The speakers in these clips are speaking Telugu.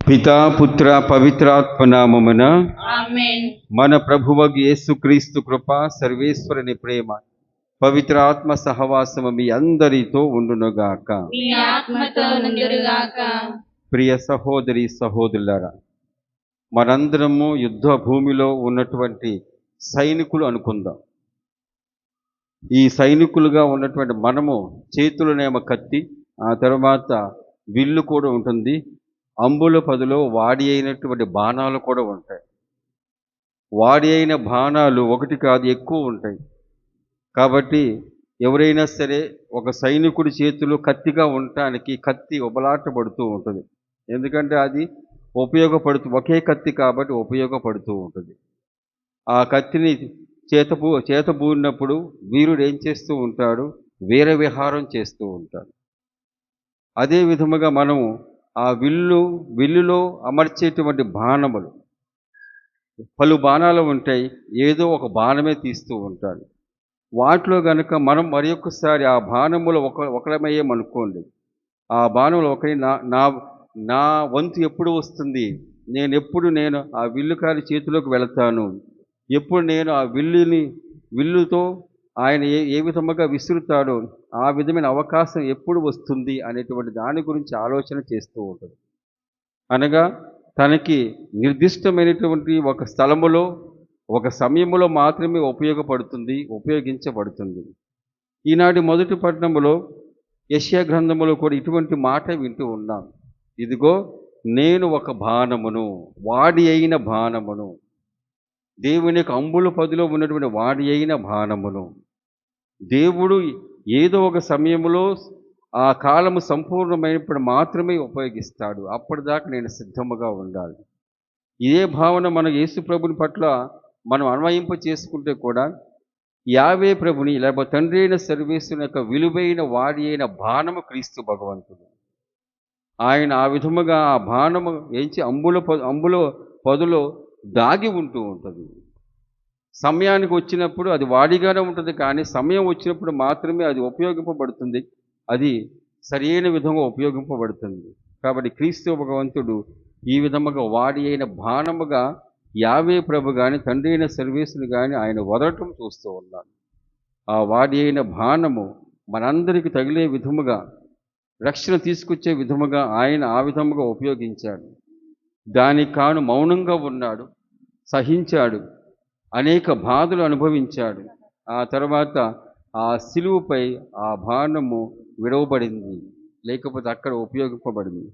పితా పుత్ర పవిత్రాత్మ నామమున ఆమేన్. మన ప్రభువగు యేసుక్రీస్తు కృప, సర్వేశ్వరుని ప్రేమ, పవిత్రాత్మ సహవాసము మీ అందరితో ఉండునుగాక. మీ ఆత్మతో నుండురుగాక. ప్రియ సహోదరి సహోదరులారా, మనందరము యుద్ధ భూమిలో ఉన్నటువంటి సైనికులు అనుకుందాం. ఈ సైనికులుగా ఉన్నటువంటి మనము చేతులనేమో కత్తి, ఆ తర్వాత విల్లు కూడా ఉంటుంది, అంబుల పదులో వాడి అయినటువంటి బాణాలు కూడా ఉంటాయి. వాడి అయిన బాణాలు ఒకటి కాదు, ఎక్కువ ఉంటాయి. కాబట్టి ఎవరైనా సరే ఒక సైనికుడి చేతిలో కత్తిగా ఉండటానికి కత్తి ఉబలాటపడుతూ ఉంటుంది. ఎందుకంటే అది ఒకే కత్తి కాబట్టి ఉపయోగపడుతూ ఉంటుంది. ఆ కత్తిని చేతబూడినప్పుడు వీరుడు ఏం చేస్తూ ఉంటాడు? వీర విహారం చేస్తూ ఉంటాడు. అదే విధముగా మనము ఆ విల్లులో అమర్చేటువంటి బాణములు, పలు బాణాలు ఉంటాయి, ఏదో ఒక బాణమే తీస్తూ ఉంటాడు. వాటిలో కనుక మనం మరి ఒక్కసారి ఆ బాణములు ఒకరమయ్యామనుకోండి, ఆ బాణములు ఒకరి నా వంతు ఎప్పుడు వస్తుంది, నేను ఆ విల్లుకారి చేతిలోకి వెళతాను, ఎప్పుడు నేను ఆ విల్లుతో ఆయన ఏ విధముగా విసురుతాడో ఆ విధమైన అవకాశం ఎప్పుడు వస్తుంది అనేటువంటి దాని గురించి ఆలోచన చేస్తూ ఉంటుంది. అనగా తనకి నిర్దిష్టమైనటువంటి ఒక స్థలములో ఒక సమయంలో మాత్రమే ఉపయోగించబడుతుంది. ఈనాటి మొదటి పట్టణములో యెషయా గ్రంథములో కూడా ఇటువంటి మాట వింటూ ఉన్నాం. ఇదిగో నేను ఒక బాణమును, వాడి అయిన బాణమును, దేవుని యొక్క అంబుల పదిలో ఉన్నటువంటి వాడి అయిన బాణమును. దేవుడు ఏదో ఒక సమయంలో ఆ కాలము సంపూర్ణమైనప్పుడు మాత్రమే ఉపయోగిస్తాడు. అప్పటిదాకా నేను సిద్ధముగా ఉండాలి. ఇదే భావన మన యేసు ప్రభుని పట్ల మనం అన్వయింప చేసుకుంటే కూడా యావే ప్రభుని లేకపోతే తండ్రి అయిన సర్వేశ్వరుని యొక్క విలువైన వాడి అయిన బాణము క్రీస్తు భగవంతుడు. ఆయన ఆ విధముగా ఆ బాణము ఏంచి అంబుల పదులో దాగి ఉంటూ ఉంటుంది. సమయానికి వచ్చినప్పుడు అది వాడిగానే ఉంటుంది, కానీ సమయం వచ్చినప్పుడు మాత్రమే అది ఉపయోగింపబడుతుంది. అది సరైన విధంగా ఉపయోగింపబడుతుంది. కాబట్టి క్రీస్తు భగవంతుడు ఈ విధముగా వాడి అయిన బాణముగా యావే ప్రభు కానీ తండ్రి అయిన సర్వేశ్వరుని కానీ ఆయన వదలటం చూస్తూ ఉన్నాడు. ఆ వాడి అయిన బాణము మనందరికీ తగిలే విధముగా, రక్షణ తీసుకొచ్చే విధముగా ఆయన ఆ విధముగా ఉపయోగించాడు. దానికి కాను మౌనంగా ఉన్నాడు, సహించాడు, అనేక బాధలు అనుభవించాడు. ఆ తర్వాత ఆ సిలువపై ఆ బాణము విడవబడింది, లేకపోతే అక్కడ ఉపయోగింపబడింది.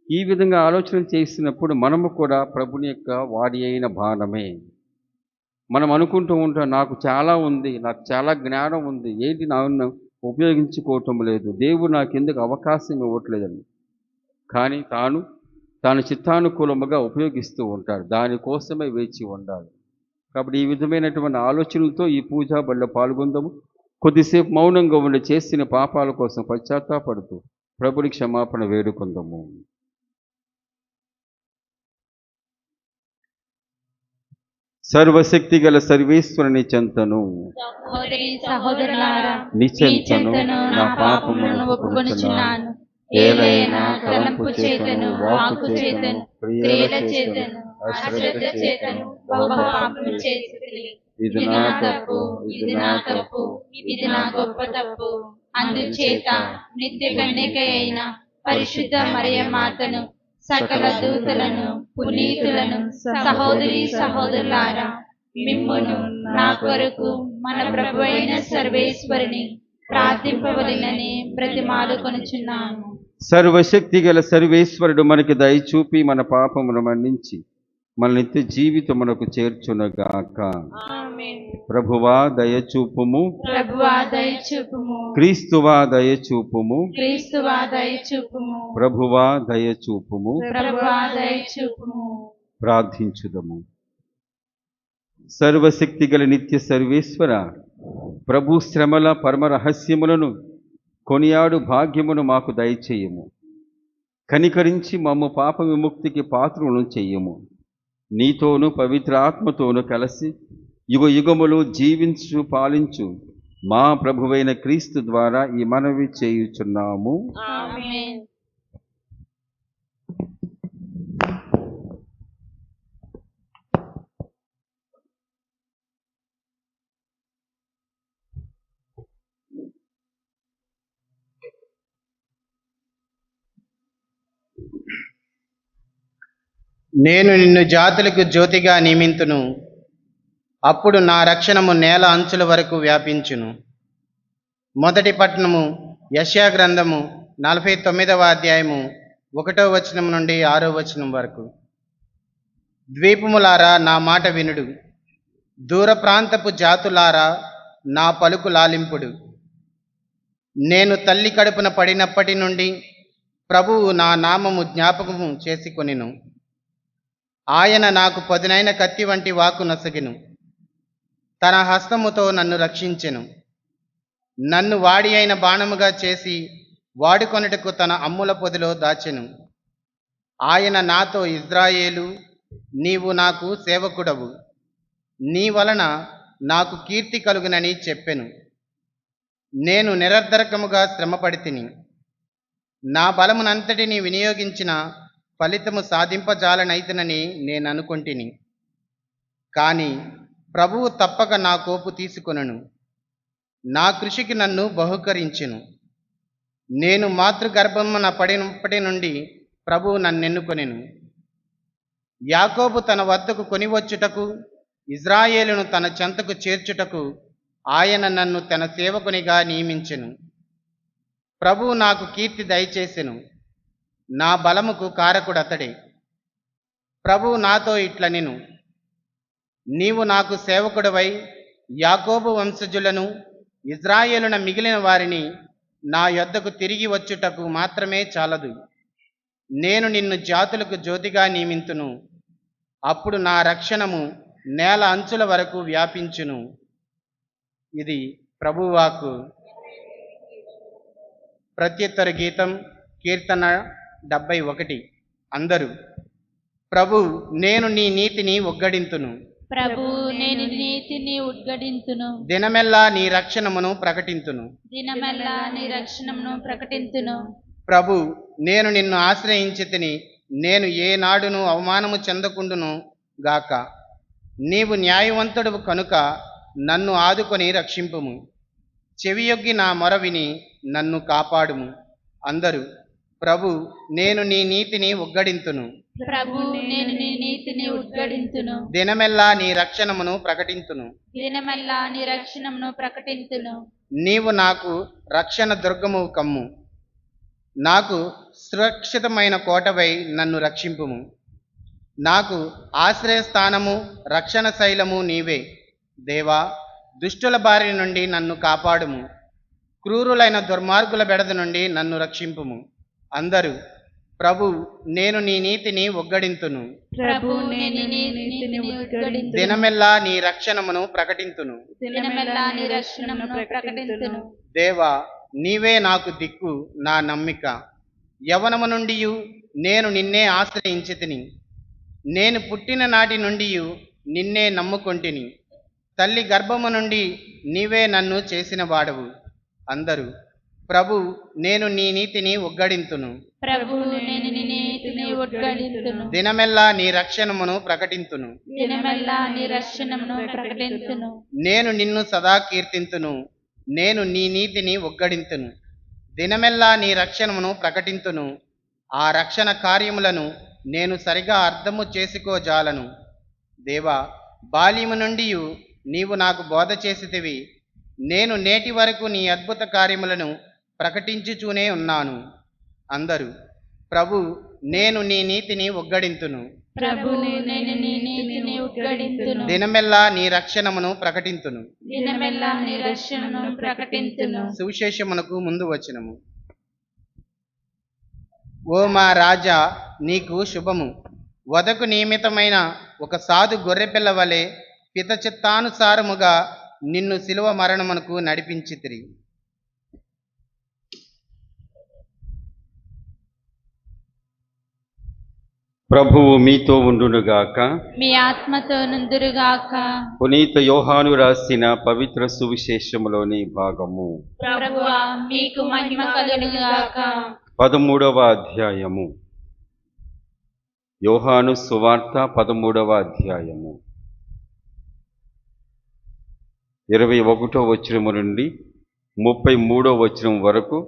ఈ విధంగా ఆలోచన చేసినప్పుడు మనము కూడా ప్రభుని యొక్క వాడి అయిన బాణమే. మనం అనుకుంటూ ఉంటాం, నాకు చాలా ఉంది, నాకు చాలా జ్ఞానం ఉంది, ఏంటి నన్ను ఉపయోగించుకోవటం లేదు, దేవుడు నాకు ఎందుకు అవకాశం ఇవ్వట్లేదని. కానీ తాను చిత్తానుకూలముగా ఉపయోగిస్తూ ఉంటాడు. దానికోసమే వేచి ఉండాలి. కాబట్టి ఈ విధమైనటువంటి ఆలోచనలతో ఈ పూజా బడిలో పాల్గొందాము. కొద్దిసేపు మౌనంగా ఉండి చేసిన పాపాల కోసం పశ్చాత్తాపడుతూ ప్రభుని క్షమాపణ వేడుకుందాము. సర్వశక్తి గల సర్వేశ్వరుని చెంతను సహోదరులారా, నీ చెంతను నా పాపములను ఒప్పుకొనుచున్నాను. ఏలైనా తలంపు చేతను, వాక్కు చేతను, క్రియల చేతను, అశ్రద్ధ చేతను బహు పాపము చేసితిని. ఇది నా తప్పు, ఇది నా గొప్ప తప్పు. అందుచేత నిత్య కన్యక అయిన పరిశుద్ధ మరియమాతను, సకల దూతలను, పునీతులను, సహోదరులారా, మిమ్మును నా కొరకు మన ప్రభు అయిన సర్వేశ్వరుని ప్రార్థింపవలెనని బ్రతిమాలుకొనుచున్నాను. సర్వశక్తి గల సర్వేశ్వరుడు మనకి దయ చూపి మన పాపమును మన్నించి మన నిత్య జీవితమునకు చేర్చునగాక. ఆమేన్. ప్రభువా దయచూపుము, ప్రభువా దయచూపుము, క్రీస్తువా దయచూపుము, క్రీస్తువా దయచూపుము, ప్రభువా దయచూపుము. ప్రభువా దయచూపుము. ప్రార్థించుదము. సర్వశక్తి గల నిత్య సర్వేశ్వర, ప్రభు శ్రమల పరమ రహస్యములను కొనియాడు భాగ్యమును మాకు దయచేయము. కనికరించి మమ్ము పాప విముక్తికి పాత్రులను చెయ్యము. నీతోను పవిత్ర ఆత్మతోను కలిసి యుగ యుగములు జీవించు పాలించు మా ప్రభువైన క్రీస్తు ద్వారా ఈ మనవి చేయుచున్నాము. ఆమేన్. నేను నిన్ను జాతులకు జ్యోతిగా నియమింతును, అప్పుడు నా రక్షణము నేల అంచుల వరకు వ్యాపించును. మొదటి పట్టణము యెషయా గ్రంథము 49వ అధ్యాయము 1వ వచనం నుండి 6వ వచనం వరకు. ద్వీపములారా నా మాట వినుడు, దూర ప్రాంతపు జాతులారా నా పలుకు లాలింపుడు. నేను తల్లి కడుపున పడినప్పటి నుండి ప్రభువు నా నామము జ్ఞాపకము చేసుకొనెను. ఆయన నాకు పదునైన కత్తి వంటి వాక్కు నొసగెను. తన హస్తముతో నన్ను రక్షించెను. నన్ను వాడి అయిన బాణముగా చేసి వాడుకొనుటకు తన అమ్ముల పొదిలో దాచెను. ఆయన నాతో, ఇజ్రాయేలు, నీవు నాకు సేవకుడవు, నీ వలన నాకు కీర్తి కలుగునని చెప్పెను. నేను నిరర్ధరకముగా శ్రమపడితిని, నా బలమునంతటిని వినియోగించిన ఫలితము సాధింపజాలనైతునని నేను అనుకొంటిని. కానీ ప్రభువు తప్పక నా కోపు తీసుకొనెను, నా కృషికి నన్ను బహుకరించెను. నేను మాతృగర్భమున పడినప్పటి నుండి ప్రభువు నన్నెన్నుకొనెను. యాకోబు తన వద్దకు కొనివచ్చుటకు, ఇజ్రాయేలును తన చెంతకు చేర్చుటకు ఆయన నన్ను తన సేవకునిగా నియమించెను. ప్రభువు నాకు కీర్తి దయచేసెను, నా బలముకు కారకుడతడే. ప్రభువు నాతో ఇట్లనెను, నీవు నాకు సేవకుడవై యాకోబు వంశజులను, ఇజ్రాయేలున మిగిలిన వారిని నా యొద్దకు తిరిగి వచ్చుటకు మాత్రమే చాలదు. నేను నిన్ను జాతులకు జ్యోతిగా నియమింతును, అప్పుడు నా రక్షణము నేల అంచుల వరకు వ్యాపించును. ఇది ప్రభువాకు. ప్రత్యుత్తర గీతం, కీర్తన 71. అందరూ. ప్రభు, నేను నీ నీతిని ఒగ్గడింతును, ప్రభు నేను నీతిని ఉద్ఘటింతును, దినమెల్లా నీ రక్షణమును ప్రకటింతును. దినమెల్లా నీ రక్షణను ప్రకటింతును. ప్రభు, నేను నిన్ను ఆశ్రయించితిని, నేను ఏనాడును అవమానము చెందకుండును గాక. నీవు న్యాయవంతుడు కనుక నన్ను ఆదుకొని రక్షింపుము. చెవియొగ్గి నా మొర విని నన్ను కాపాడుము. అందరూ. ప్రభు, నేను నీ నీతిని ఒగ్గడింతును, ప్రభు నేను నీ నీతిని ఉద్ఘటింతును, దినమెల్లా నీ రక్షణమును ప్రకటింతును. దినమెల్లా నీ రక్షణను ప్రకటింతును. నీవు నాకు రక్షణ దుర్గము కమ్ము, నాకు సురక్షితమైన కోటవై నన్ను రక్షింపుము. నాకు ఆశ్రయస్థానము, రక్షణ శైలము నీవే. దేవా, దుష్టుల బారి నుండి నన్ను కాపాడుము, క్రూరులైన దుర్మార్గుల బెడద నుండి నన్ను రక్షింపుము. అందరూ. ప్రభు, నేను నీ నీతిని ఒగ్గడింతును, ప్రభు నేను నీ నీతిని ఉద్ఘటింతును, దినమెల్లా నీ రక్షణమును ప్రకటింతును. దినమెల్లా నీ రక్షణను ప్రకటింతును. దేవా, నీవే నాకు దిక్కు, నా నమ్మిక. యవనము నుండి నేను నిన్నే ఆశ్రయించితిని, నేను పుట్టిన నాటి నుండి నిన్నే నమ్ముకొంటిని. తల్లి గర్భము నుండి నీవే నన్ను చేసిన వాడవు. అందరూ. ప్రభు, నేను నీ నీతిని ఒగ్గడింతును, ప్రభు నేను నీ నీతిని ఉద్ఘటింతును, దినమెల్లా నీ రక్షణమును ప్రకటింతును. దినమెల్లా నీ రక్షణను ప్రకటింతును. నేను నిన్ను సదా కీర్తింతును, నేను నీ నీతిని ఒగ్గడింతును, దినమెల్లా నీ రక్షణమును ప్రకటింతును. ఆ రక్షణ కార్యములను నేను సరిగా అర్థము చేసుకోజాలను. దేవా, బాల్యము నుండి నీవు నాకు బోధ చేసితివి, నేను నేటి వరకు నీ అద్భుత కార్యములను ప్రకటించుచూనే ఉన్నాను. అందరూ. ప్రభు, నేను నీ నీతిని ఒగ్గడింతును, ప్రభు నేను నీ నీతిని ఉద్ఘటింతును, దినమెల్లా నీ రక్షణమును ప్రకటింతును. దినమెల్లా నీ రక్షణను ప్రకటింతును. సువిశేషమునకు ముందు వచనము. ఓ మా రాజా, నీకు శుభము. వధకు నియమితమైన ఒక సాధు గొర్రెపిల్ల వలె పిత చిత్తానుసారముగా నిన్ను శిలువ మరణమునకు నడిపించితిరి. ప్రభువు మీతో ఉండునుగాక. మీ ఆత్మతో నుందురుగాక. పునీత యోహాను రాసిన పవిత్ర సువిశేషములోని భాగము. ప్రభువా మీకు మహిమ కలుగునుగాక. 13వ అధ్యాయము. యోహాను సువార్త 13వ అధ్యాయము 21వ వచనము నుండి 33వ వచనం వరకు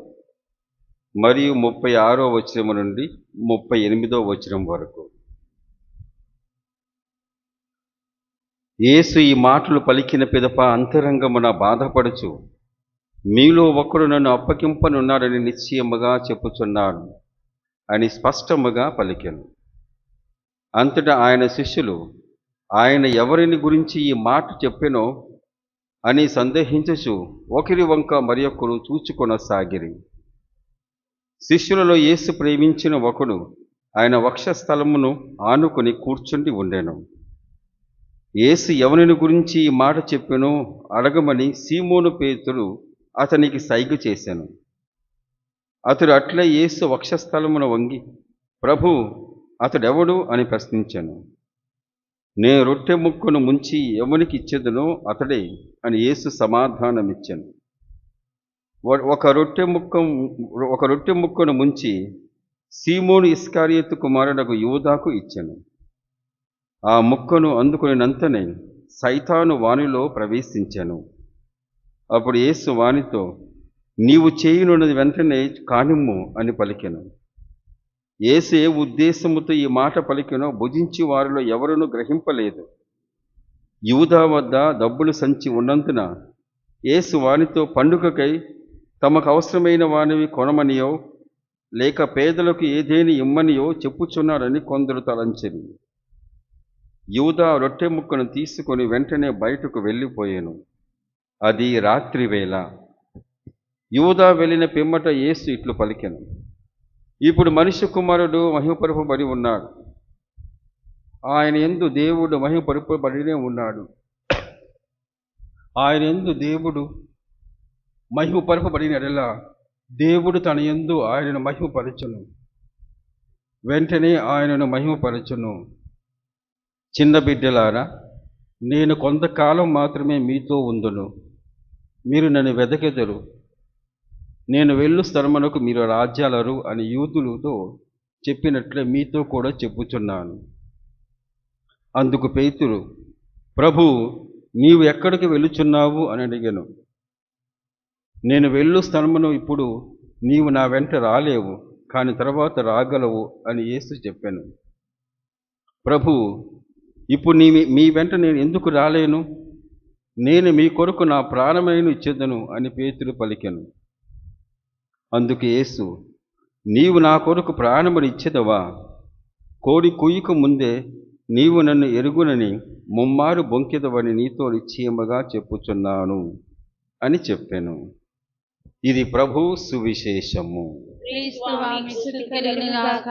మరియు 36వ వచనము నుండి 38వ వచనం వరకు. యేసు ఈ మాటలు పలికిన పిదప అంతరంగమున బాధపడుచు, మీలో ఒకడు నన్ను అప్పగింపనున్నాడని నిశ్చయముగా చెప్పుచున్నాడు అని స్పష్టముగా పలికెను. అంతటా ఆయన శిష్యులు ఆయన ఎవరిని గురించి ఈ మాట చెప్పెనో అని సందేహించుచు ఒకరి వంక మరి ఒకరు చూచుకొనసాగిరి. శిష్యులలో యేసు ప్రేమించిన ఒకడు ఆయన వక్షస్థలమును ఆనుకొని కూర్చుండి ఉండెను. యేసు ఎవరిని గురించి ఈ మాట చెప్పెనో అడగమని సీమోను పేతురు అతనికి సైగ చేశాను. అతడు అట్లే యేసు వక్షస్థలమున వంగి, ప్రభు, అతడెవడు అని ప్రశ్నించాను. నే రొట్టె ముక్కను ముంచి ఎవనికి ఇచ్చేదనో అతడే అని యేసు సమాధానమిచ్చాను. ఒక రొట్టె ముక్కను ముంచి సీమోను ఇస్కారియోతు కుమారుడగు యూదాకు ఇచ్చాను. ఆ ముక్కను అందుకునినంతనే సైతాను వానిలో ప్రవేశించాను. అప్పుడు యేసు వానితో, నీవు చేయనున్నది వెంటనే కానిమ్ము అని పలికెను. యేసు ఏ ఉద్దేశముతో ఈ మాట పలికెనో భుజించి వారిలో ఎవరునూ గ్రహింపలేదు. యూదా వద్ద డబ్బులు సంచి ఉన్నందున యేసు వానితో పండుగకై తమకు అవసరమైన వానివి కొనమనియో లేక పేదలకు ఏదేని ఇమ్మనియో చెప్పుచున్నారని కొందరు తలంచెను. యూదా రొట్టె ముక్కను తీసుకొని వెంటనే బయటకు వెళ్ళిపోయాను. అది రాత్రి వేళ. యూదా వెళ్ళిన పిమ్మట యేసు ఇట్లు పలికెను, ఇప్పుడు మనుష్య కుమారుడు మహిమపరపబడి ఉన్నాడు. ఆయన యందు దేవుడు మహిమపరపబడినే ఉన్నాడు. ఆయన యందు దేవుడు మహిమపరపబడిన ఎడల దేవుడు తన యందు ఆయనను మహిమపరచును. వెంటనే ఆయనను మహిమపరచును. చిన్న బిడ్డలారా, నేను కొంతకాలం మాత్రమే మీతో ఉందును. మీరు నన్ను వెదకెదరు. నేను వెళ్ళు స్థలమునకు మీరు రాజ్యాలరు అని యూదులతో చెప్పినట్లే మీతో కూడా చెప్పుచున్నాను. అందుకు పేతురు, ప్రభు, నీవు ఎక్కడికి వెళ్ళుచున్నావు అని అడిగాను. నేను వెళ్ళు స్థలమును ఇప్పుడు నీవు నా వెంట రాలేవు, కానీ తర్వాత రాగలవు అని యేసు చెప్పాను. ప్రభు, ఇప్పుడు మీ వెంట నేను ఎందుకు రాలేను? నేను మీ కొరకు నా ప్రాణమైన ఇచ్చేదను అని పేతురు పలికెను. అందుకు యేసు, నీవు నా కొరకు ప్రాణముని ఇచ్చేదవా? కోడి కుయ్యకు ముందే నీవు నన్ను ఎరుగునని ముమ్మారు బొంకెదవని నీతో నిశ్చయముగా చెప్పుచున్నాను అని చెప్పాను. ఇది ప్రభు సువిశేషము. క్రీస్తువా మీకు స్తుతి కలుగునుగాక.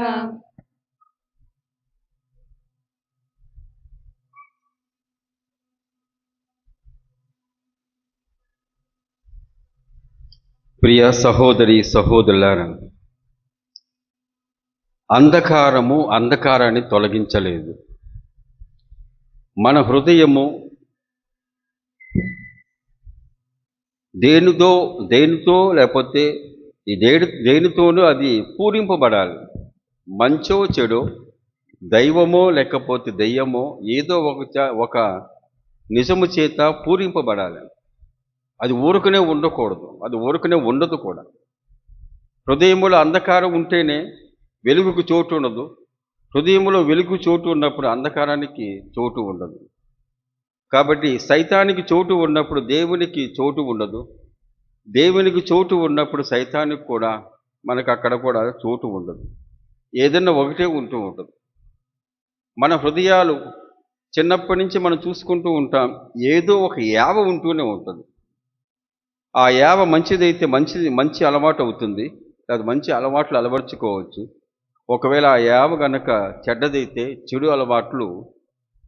ప్రియ సహోదరి సహోదరులారా, అంధకారము అంధకారాన్ని తొలగించలేదు. మన హృదయము దేనితో లేకపోతే దేనితోనూ అది పూరింపబడాలి. మంచో చెడో, దైవమో లేకపోతే దెయ్యమో ఏదో ఒక నిజము చేత పూరింపబడాలి. అది ఊరుకునే ఉండకూడదు, అది ఊరుకునే ఉండదు కూడా. హృదయములో అంధకారం ఉంటేనే వెలుగుకు చోటు ఉండదు. హృదయంలో వెలుగు చోటు ఉన్నప్పుడు అంధకారానికి చోటు ఉండదు. కాబట్టి సైతానికి చోటు ఉన్నప్పుడు దేవునికి చోటు ఉండదు. దేవునికి చోటు ఉన్నప్పుడు సైతానికి కూడా మనకు అక్కడ కూడా చోటు ఉండదు. ఏదన్నా ఒకటే ఉంటూ ఉంటుంది. మన హృదయాలు చిన్నప్పటి నుంచి మనం చూసుకుంటూ ఉంటాం, ఏదో ఒక యావ ఉంటూనే ఉంటుంది. ఆ యావ మంచిదైతే మంచి అలవాటు అవుతుంది, లేదా మంచి అలవాట్లు అలవర్చుకోవచ్చు. ఒకవేళ ఆ యావ గనక చెడ్డదైతే చెడు అలవాట్లు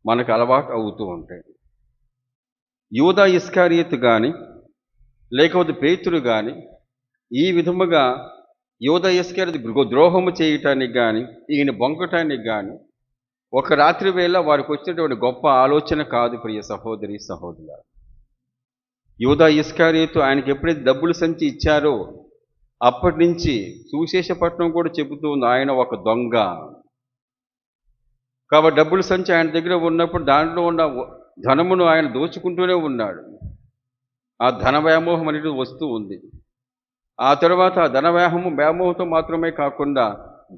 మనకు అలవాటు అవుతూ ఉంటాయి. యూదా ఇస్కారియోతు కానీ లేకపోతే పేతురు కానీ ఈ విధముగా యూదా ఇస్కారియోతు ద్రోహము చేయటానికి కానీ ఈయన బొంకటానికి కానీ ఒక రాత్రి వేళ వారికి వచ్చినటువంటి గొప్ప ఆలోచన కాదు. ప్రియ సహోదరి సహోదరులారా, యూదా ఇస్కారియోతు ఆయనకి ఎప్పుడైతే డబ్బులు సంచి ఇచ్చారో అప్పటి నుంచి సువిశేషపట్నం కూడా చెబుతూ ఉంది, ఆయన ఒక దొంగ. కాబట్టి డబ్బులు సంచి ఆయన దగ్గర ఉన్నప్పుడు దాంట్లో ఉన్న ధనమును ఆయన దోచుకుంటూనే ఉన్నాడు. ఆ ధన వ్యామోహం అనేది వస్తూ ఉంది. ఆ తర్వాత ఆ ధన వ్యామోహంతో మాత్రమే కాకుండా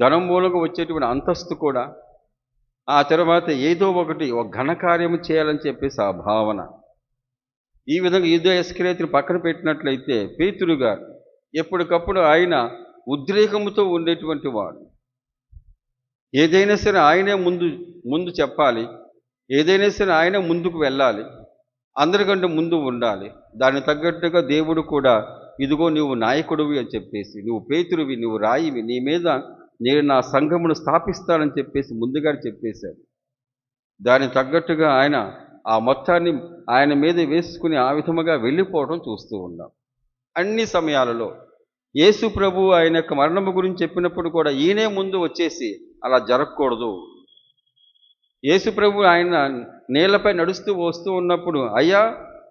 ధనం మూలంగా వచ్చేటువంటి అంతస్తు కూడా, ఆ తర్వాత ఏదో ఒకటి ఒక ఘనకార్యము చేయాలని చెప్పేసి ఆ భావన. ఈ విధంగా యూదా ఇస్కరియోతును పక్కన పెట్టినట్లయితే పేతురు గారు ఎప్పటికప్పుడు ఆయన ఉద్రేకముతో ఉండేటువంటి వాడు. ఏదైనా సరే ఆయనే ముందు చెప్పాలి, ఏదైనా సరే ఆయనే ముందుకు వెళ్ళాలి, అందరికంటే ముందు ఉండాలి. దానికి తగ్గట్టుగా దేవుడు కూడా ఇదిగో నువ్వు నాయకుడివి అని చెప్పేసి, నువ్వు పేతురువి, నువ్వు రాయివి, నీ మీద నేను నా సంఘమును స్థాపిస్తానని చెప్పేసి ముందుగా చెప్పేశాడు. దానికి తగ్గట్టుగా ఆయన ఆ మొత్తాన్ని ఆయన మీద వేసుకుని ఆ విధముగా వెళ్ళిపోవడం చూస్తూ ఉన్నాం. అన్ని సమయాలలో యేసు ప్రభు ఆయన యొక్క మరణము గురించి చెప్పినప్పుడు కూడా ఈయనే ముందు వచ్చేసి అలా జరగకూడదు. యేసు ప్రభు ఆయన నీళ్లపై నడుస్తూ వస్తూ ఉన్నప్పుడు, అయ్యా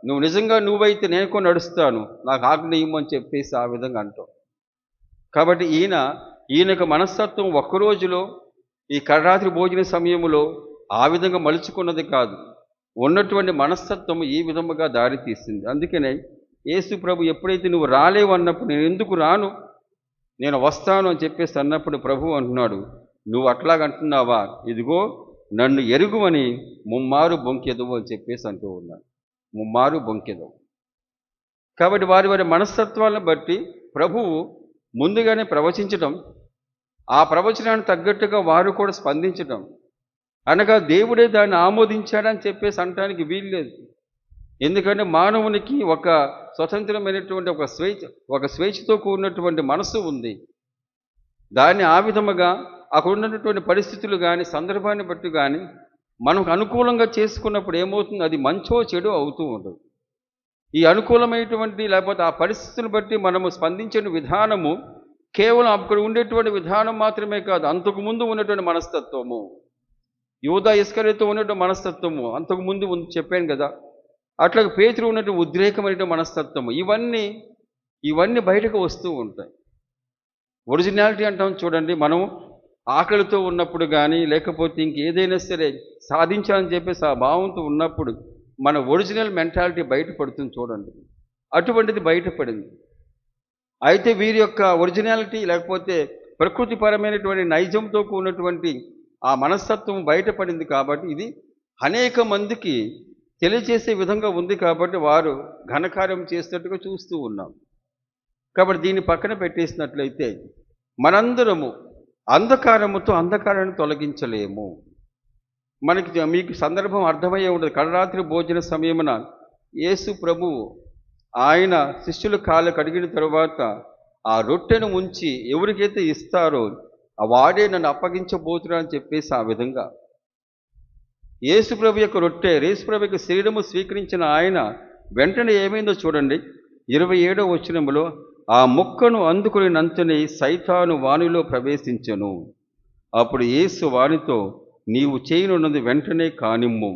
నువ్వు నిజంగా నువ్వైతే నేను కూడా నడుస్తాను, నాకు ఆజ్ఞ ఇమ్మని చెప్పేసి ఆ విధంగా అంటాం. కాబట్టి ఈయనకు మనస్తత్వం ఒక్కరోజులో ఈ కడరాత్రి భోజన సమయంలో ఆ విధంగా మలుచుకున్నది కాదు, ఉన్నటువంటి మనస్తత్వం ఈ విధముగా దారి తీసింది. అందుకనే యేసు ప్రభు ఎప్పుడైతే నువ్వు రాలేవు అన్నప్పుడు, నేను ఎందుకు రాను, నేను వస్తాను అని చెప్పేసి అన్నప్పుడు ప్రభు అంటున్నాడు, నువ్వు అట్లాగంటున్నావా, ఇదిగో నన్ను ఎరుగువని ముమ్మారు బొంకెదవు అని చెప్పేసి అంటూ ఉన్నాడు. ముమ్మారు బొంకెదవు. కాబట్టి వారి వారి మనస్తత్వాలను బట్టి ప్రభువు ముందుగానే ప్రవచించటం, ఆ ప్రవచనానికి తగ్గట్టుగా వారు కూడా స్పందించటం, అనగా దేవుడే దాన్ని ఆమోదించాడని చెప్పేసి అనటానికి వీల్లేదు. ఎందుకంటే మానవునికి ఒక స్వతంత్రమైనటువంటి ఒక స్వేచ్ఛతో కూడినటువంటి మనసు ఉంది. దాన్ని ఆ విధముగా అక్కడ ఉన్నటువంటి పరిస్థితులు కానీ సందర్భాన్ని బట్టి కానీ మనకు అనుకూలంగా చేసుకున్నప్పుడు ఏమవుతుంది, అది మంచో చెడు అవుతూ ఉంటుంది. ఈ అనుకూలమైనటువంటి లేకపోతే ఆ పరిస్థితులను బట్టి మనము స్పందించిన విధానము కేవలం అక్కడ ఉండేటువంటి విధానం మాత్రమే కాదు, అంతకుముందు ఉన్నటువంటి మనస్తత్వము, యూదా ఇస్కరియోతు ఉన్నటువంటి మనస్తత్వము అంతకుముందు చెప్పాను కదా, అట్లాగే పేతురు ఉన్నటువంటి ఉద్రేకమైనటువంటి మనస్తత్వము, ఇవన్నీ బయటకు వస్తూ ఉంటాయి. ఒరిజినాలిటీ అంటాం చూడండి, మనం ఆకలితో ఉన్నప్పుడు కానీ లేకపోతే ఇంకేదైనా సరే సాధించాలని చెప్పేసి ఆ భావంతో ఉన్నప్పుడు మన ఒరిజినల్ మెంటాలిటీ బయటపడుతుంది చూడండి. అటువంటిది బయటపడింది. అయితే వీరి యొక్క ఒరిజినాలిటీ లేకపోతే ప్రకృతిపరమైనటువంటి నైజంతో కూడినటువంటి ఆ మనస్తత్వం బయటపడింది. కాబట్టి ఇది అనేక మందికి తెలియజేసే విధంగా ఉంది. కాబట్టి వారు ఘనకార్యం చేసినట్టుగా చూస్తూ ఉన్నాం. కాబట్టి దీన్ని పక్కన పెట్టేసినట్లయితే మనందరము అంధకారముతో అంధకారాన్ని తొలగించలేము. మీకు సందర్భం అర్థమయ్యే ఉంటుంది. కడరాత్రి భోజన సమయమున యేసు ప్రభువు ఆయన శిష్యుల కాళ్ళు కడిగిన తరువాత ఆ రొట్టెను ఉంచి ఎవరికైతే ఇస్తారో వాడే నన్ను అప్పగించబోతున్నాడని చెప్పేసి ఆ విధంగా యేసు ప్రభు యొక్క రొట్టె, యేసు ప్రభు యొక్క శరీరము స్వీకరించిన ఆయన వెంటనే ఏమైందో చూడండి. 27వ వచనములో, ఆ ముక్కను అందుకునినంతనే సైతాను వానిలో ప్రవేశించెను. అప్పుడు యేసు వానితో, నీవు చేయనున్నది వెంటనే కానిమ్ము.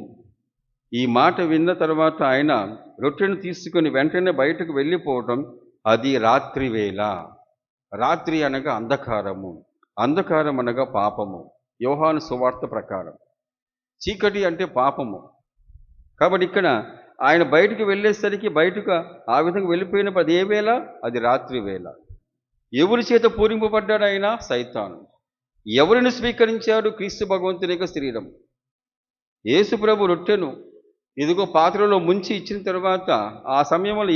ఈ మాట విన్న తర్వాత ఆయన రొట్టెను తీసుకుని వెంటనే బయటకు వెళ్ళిపోవటం. అది రాత్రి వేళ. రాత్రి అనగా అంధకారము, అంధకారం అనగా పాపము. యోహాను సువార్త ప్రకారం చీకటి అంటే పాపము. కాబట్టి ఇక్కడ ఆయన బయటికి వెళ్ళేసరికి బయటకు ఆ విధంగా వెళ్ళిపోయినప్పుడు అది ఏ వేళ? అది రాత్రి వేళ. ఎవరి చేత పూరింపబడ్డాడు ఆయన? సైతాను. ఎవరిని స్వీకరించాడు? క్రీస్తు భగవంతుని యొక్క శరీరం. యేసు ప్రభు రొట్టెను ఇదిగో పాత్రలో ముంచి ఇచ్చిన తర్వాత ఆ సమయంలో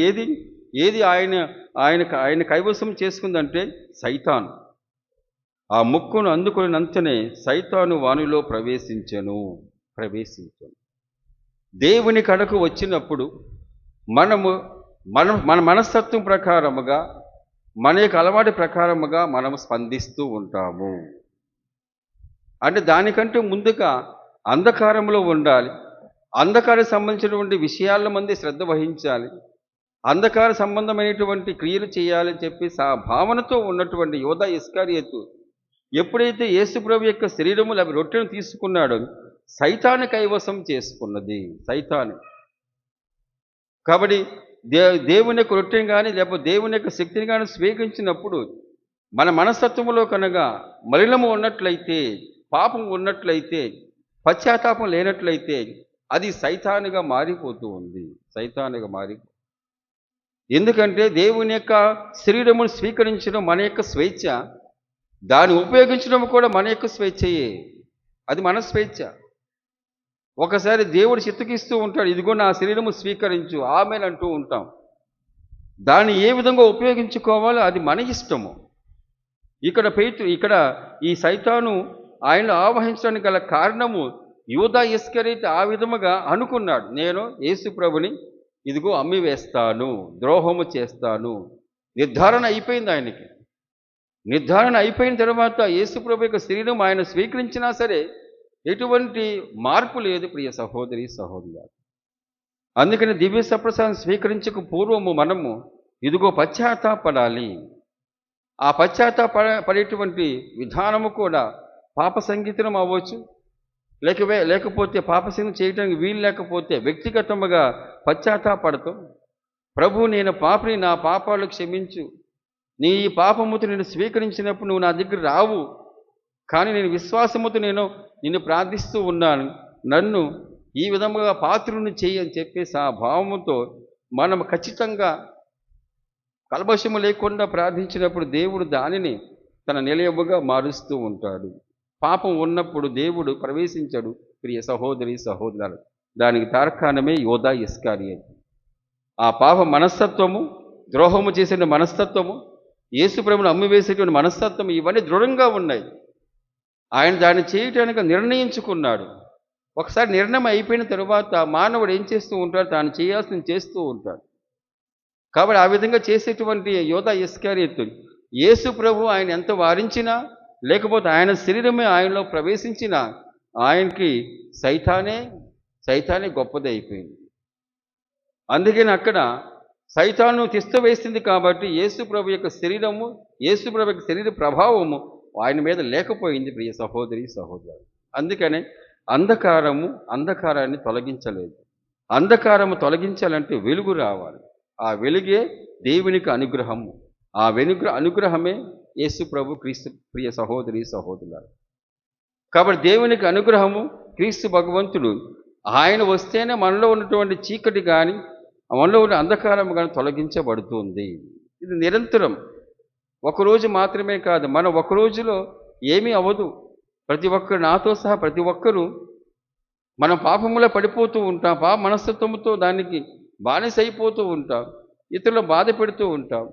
ఏది ఆయన కైవసం చేసుకుందంటే సైతాను. ఆ ముక్కును అందుకున్నంతనే సైతాను వానిలో ప్రవేశించెను. దేవుని కడకు వచ్చినప్పుడు మన మనస్తత్వం ప్రకారముగా, మన యొక్క అలవాటు ప్రకారముగా మనము స్పందిస్తూ ఉంటాము. అంటే దానికంటే ముందుగా అంధకారంలో ఉండాలి, అంధకారం సంబంధించినటువంటి విషయాల మంది శ్రద్ధ వహించాలి, అంధకార సంబంధమైనటువంటి క్రియలు చేయాలని చెప్పేసి ఆ భావనతో ఉన్నటువంటి యూదా ఇస్కరియోతు ఎప్పుడైతే యేసు ప్రభు యొక్క శరీరము రొట్టెను తీసుకున్నాడో సైతాను కైవసం చేసుకున్నది. సైతాను. కాబట్టి దేవుని యొక్క రొట్టెని కానీ లేకపోతే దేవుని యొక్క శక్తిని కానీ స్వీకరించినప్పుడు మన మనస్తత్వంలో కనుక మలినము ఉన్నట్లయితే, పాపం ఉన్నట్లయితే, పశ్చాత్తాపం లేనట్లయితే అది సైతానుగా మారిపోతూ ఉంది. సైతానుగా ఎందుకంటే దేవుని యొక్క శరీరమును స్వీకరించడం మన యొక్క స్వేచ్ఛ, దాన్ని ఉపయోగించడం కూడా మన యొక్క స్వేచ్ఛయే. అది మన స్వేచ్ఛ. ఒకసారి దేవుడు చిత్తకిస్తూ ఉంటాడు, ఇదిగో నా శరీరము స్వీకరించు ఆమెన్ అంటూ ఉంటాం. దాన్ని ఏ విధంగా ఉపయోగించుకోవాలో అది మన ఇష్టము. ఇక్కడ ఈ సైతాను ఆయనను ఆవహించడానికి గల కారణము యూదా ఇస్కరియోతు ఆ విధముగా అనుకున్నాడు, నేను యేసు ప్రభుని ఇదిగో అమ్మి వేస్తాను, ద్రోహము చేస్తాను. నిర్ధారణ అయిపోయింది ఆయనకి. నిర్ధారణ అయిపోయిన తర్వాత యేసు ప్రభు యొక్క శరీరం ఆయన స్వీకరించినా సరే ఎటువంటి మార్పు లేదు ప్రియ సహోదరి సహోదరులారా. అందుకని దివ్య సప్రసాదం స్వీకరించక పూర్వము మనము ఇదిగో పశ్చాత్తాపడాలి. ఆ పడేటువంటి విధానము కూడా పాప సంగీతం అవ్వచ్చు, లేకపోతే పాప సంగీతం చేయడానికి వీలు లేకపోతే వ్యక్తిగతముగా పశ్చాత్తాపడతాం. ప్రభు నేను పాపిని, నా పాపాలు క్షమించు, నీ ఈ పాపముతో నేను స్వీకరించినప్పుడు నువ్వు నా దగ్గర రావు, కానీ నేను విశ్వాసముతో నిన్ను ప్రార్థిస్తూ ఉన్నాను, నన్ను ఈ విధముగా పాత్రుని చెయ్యి అని చెప్పేసి ఆ భావముతో మనం ఖచ్చితంగా కల్మషము లేకుండా ప్రార్థించినప్పుడు దేవుడు దానిని తన నిలయముగా మారుస్తూ ఉంటాడు. పాపం ఉన్నప్పుడు దేవుడు ప్రవేశించడు ప్రియ సహోదరి సహోదరులు. దానికి తార్కాణమే యూదా ఇస్కరియోతు. ఆ పాప మనస్తత్వము, ద్రోహము చేసిన మనస్తత్వము, యేసు ప్రభువును అమ్మివేసేటువంటి మనస్తత్వం, ఇవన్నీ దృఢంగా ఉన్నాయి. ఆయన దాన్ని చేయటానికి నిర్ణయించుకున్నాడు. ఒకసారి నిర్ణయం అయిపోయిన తరువాత మానవుడు ఏం చేస్తూ ఉంటాడు, తాను చేయాల్సింది చేస్తూ ఉంటాడు. కాబట్టి ఆ విధంగా చేసేటువంటి యూదా ఇస్కరియోతు యేసు ప్రభు ఆయన ఎంత వారించినా, లేకపోతే ఆయన శరీరమే ఆయనలో ప్రవేశించినా ఆయనకి సైతానే గొప్పది అయిపోయింది. అందుకని అక్కడ సైతాను తిష్ట వేసింది కాబట్టి యేసు ప్రభు యొక్క శరీరము, యేసు ప్రభు యొక్క శరీర ప్రభావము ఆయన మీద లేకపోయింది ప్రియ సహోదరి సహోదరులు. అందుకనే అంధకారాన్ని తొలగించలేదు. అంధకారము తొలగించాలంటే వెలుగు రావాలి. ఆ వెలుగే దేవునికి అనుగ్రహము. ఆ అనుగ్రహమే యేసు ప్రభు క్రీస్తు ప్రియ సహోదరి సహోదరులు. కాబట్టి దేవునికి అనుగ్రహము, క్రీస్తు భగవంతుడు ఆయన వస్తేనే మనలో ఉన్నటువంటి చీకటి కానీ మనలో ఉన్న అంధకారం కానీ తొలగించబడుతుంది. ఇది నిరంతరం, ఒకరోజు మాత్రమే కాదు. మనం ఒక రోజులో ఏమీ అవ్వదు. ప్రతి ఒక్కరు, నాతో సహా ప్రతి ఒక్కరూ మనం పాపములో పడిపోతూ ఉంటాం. పాప మనస్తత్వంతో దానికి బానిస అయిపోతూ ఉంటాం, ఇతరులు బాధ పెడుతూ ఉంటాం.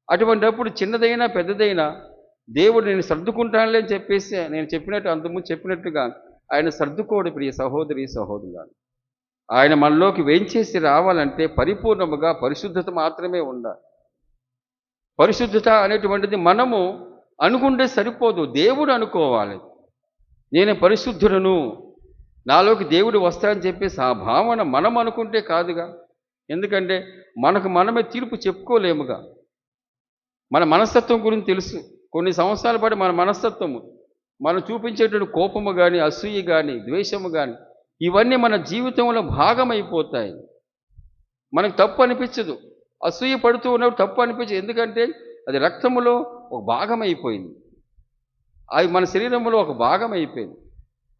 అటువంటిప్పుడు చిన్నదైనా పెద్దదైనా దేవుడు నేను సర్దుకుంటానులే అని చెప్పేసి నేను చెప్పినట్టు అంతకుముందు చెప్పినట్టుగా ఆయన సర్దుకోడు ప్రియ సహోదరి సహోదరులు. ఆయన మనలోకి వేంచేసి రావాలంటే పరిపూర్ణముగా పరిశుద్ధత మాత్రమే ఉండాలి. పరిశుద్ధత అనేటువంటిది మనము అనుకుంటే సరిపోదు, దేవుడు అనుకోవాలి. నేను పరిశుద్ధులను, నాలోకి దేవుడు వస్తాడని చెప్పేసి ఆ భావన మనం అనుకుంటే కాదుగా. ఎందుకంటే మనకు మనమే తీర్పు చెప్పుకోలేముగా. మన మనస్తత్వం గురించి తెలుసు. కొన్ని సంవత్సరాల పాటు మన మనస్తత్వము, మనం చూపించేటువంటి కోపము కానీ, అసూయ కానీ, ద్వేషము కానీ, ఇవన్నీ మన జీవితంలో భాగమైపోతాయి. మనకు తప్పు అనిపించదు. అసూయ పడుతూ ఉన్నప్పుడు తప్పు అనిపించదు. ఎందుకంటే అది రక్తములో ఒక భాగం అయిపోయింది, అది మన శరీరంలో ఒక భాగం అయిపోయింది.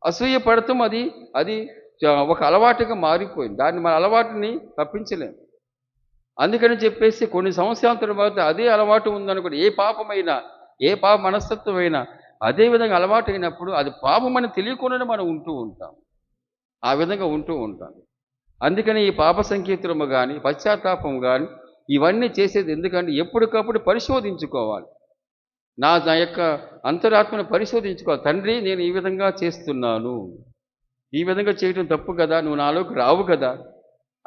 అసూయ పడతాం, అది ఒక అలవాటుగా మారిపోయింది. దాన్ని మన అలవాటుని తప్పించలేము. అందుకని చెప్పేసి కొన్ని సంవత్సరాల తర్వాత అదే అలవాటు ఉందనుకోండి, ఏ పాపమైనా, ఏ పాప మనస్తత్వమైనా అదే విధంగా అలవాటు అయినప్పుడు అది పాపమని తెలియకుండానే మనం ఉంటూ ఉంటాం. ఆ విధంగా ఉంటూ ఉంటాం. అందుకని ఈ పాప సంకీర్తనము కానీ, పశ్చాత్తాపం కానీ ఇవన్నీ చేసేది ఎందుకంటే ఎప్పటికప్పుడు పరిశోధించుకోవాలి. నా యొక్క అంతరాత్మను పరిశోధించుకోవాలి. తండ్రి, నేను ఈ విధంగా చేస్తున్నాను, ఈ విధంగా చేయడం తప్పు కదా, నువ్వు నాలోకి రావు కదా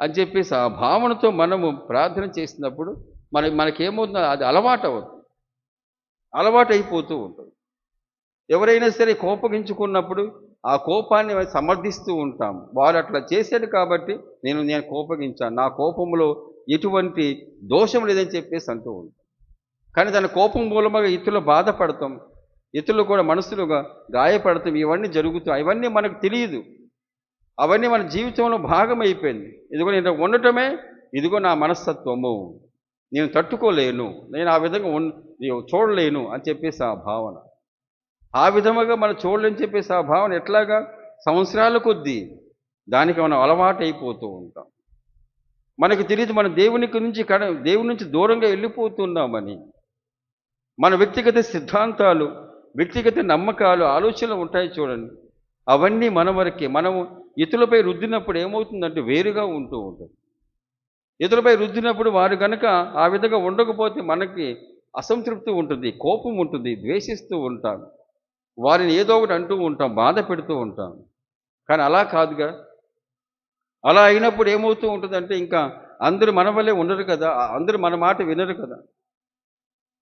అని చెప్పేసి ఆ భావనతో మనము ప్రార్థన చేసినప్పుడు మనకేమవుతుందో అది అలవాటు అయిపోతూ ఉంటుంది. ఎవరైనా సరే కోపగించుకున్నప్పుడు ఆ కోపాన్ని సమర్థిస్తూ ఉంటాం. వారు అట్లా చేశారు కాబట్టి నేను కోపగించాను, నా కోపంలో ఎటువంటి దోషం లేదని చెప్పేసి అంటూ ఉంటాం. కానీ దాని కోపం మూలముగా ఇతరులు బాధపడతాం, ఇతరులు కూడా మనసులుగా గాయపడతాం. ఇవన్నీ జరుగుతాయి. అవన్నీ మనకు తెలియదు. అవన్నీ మన జీవితంలో భాగమైపోయింది. ఇదిగో నేను ఉండటమే, ఇదిగో నా మనస్తత్వము, నేను తట్టుకోలేను, నేను ఆ విధంగా చూడలేను అని చెప్పేసి ఆ భావన. ఆ విధముగా మనం చూడలేని చెప్పేసి ఆ భావన ఎట్లాగా సంవత్సరాల కొద్దీ దానికి మనం అలవాటు అయిపోతూ ఉంటాం. మనకు తెలియదు మన దేవుని నుంచి దూరంగా వెళ్ళిపోతున్నామని. మన వ్యక్తిగత సిద్ధాంతాలు, వ్యక్తిగత నమ్మకాలు, ఆలోచనలు ఉంటాయి చూడండి. అవన్నీ మన వరకే. మనము ఇతరులపై రుద్దినప్పుడు ఏమవుతుందంటే వేరుగా ఉంటూ ఉంటుంది. ఇతరులపై రుద్దినప్పుడు వారు గనక ఆ విధంగా ఉండకపోతే మనకి అసంతృప్తి ఉంటుంది, కోపం ఉంటుంది, ద్వేషిస్తూ ఉంటాం. వారిని ఏదో ఒకటి అంటూ ఉంటాం, బాధ పెడుతూ ఉంటాం. కానీ అలా కాదుగా. అలా అయినప్పుడు ఏమవుతూ ఉంటుందంటే ఇంకా అందరూ మన వల్లే ఉండరు కదా, అందరూ మన మాట వినరు కదా.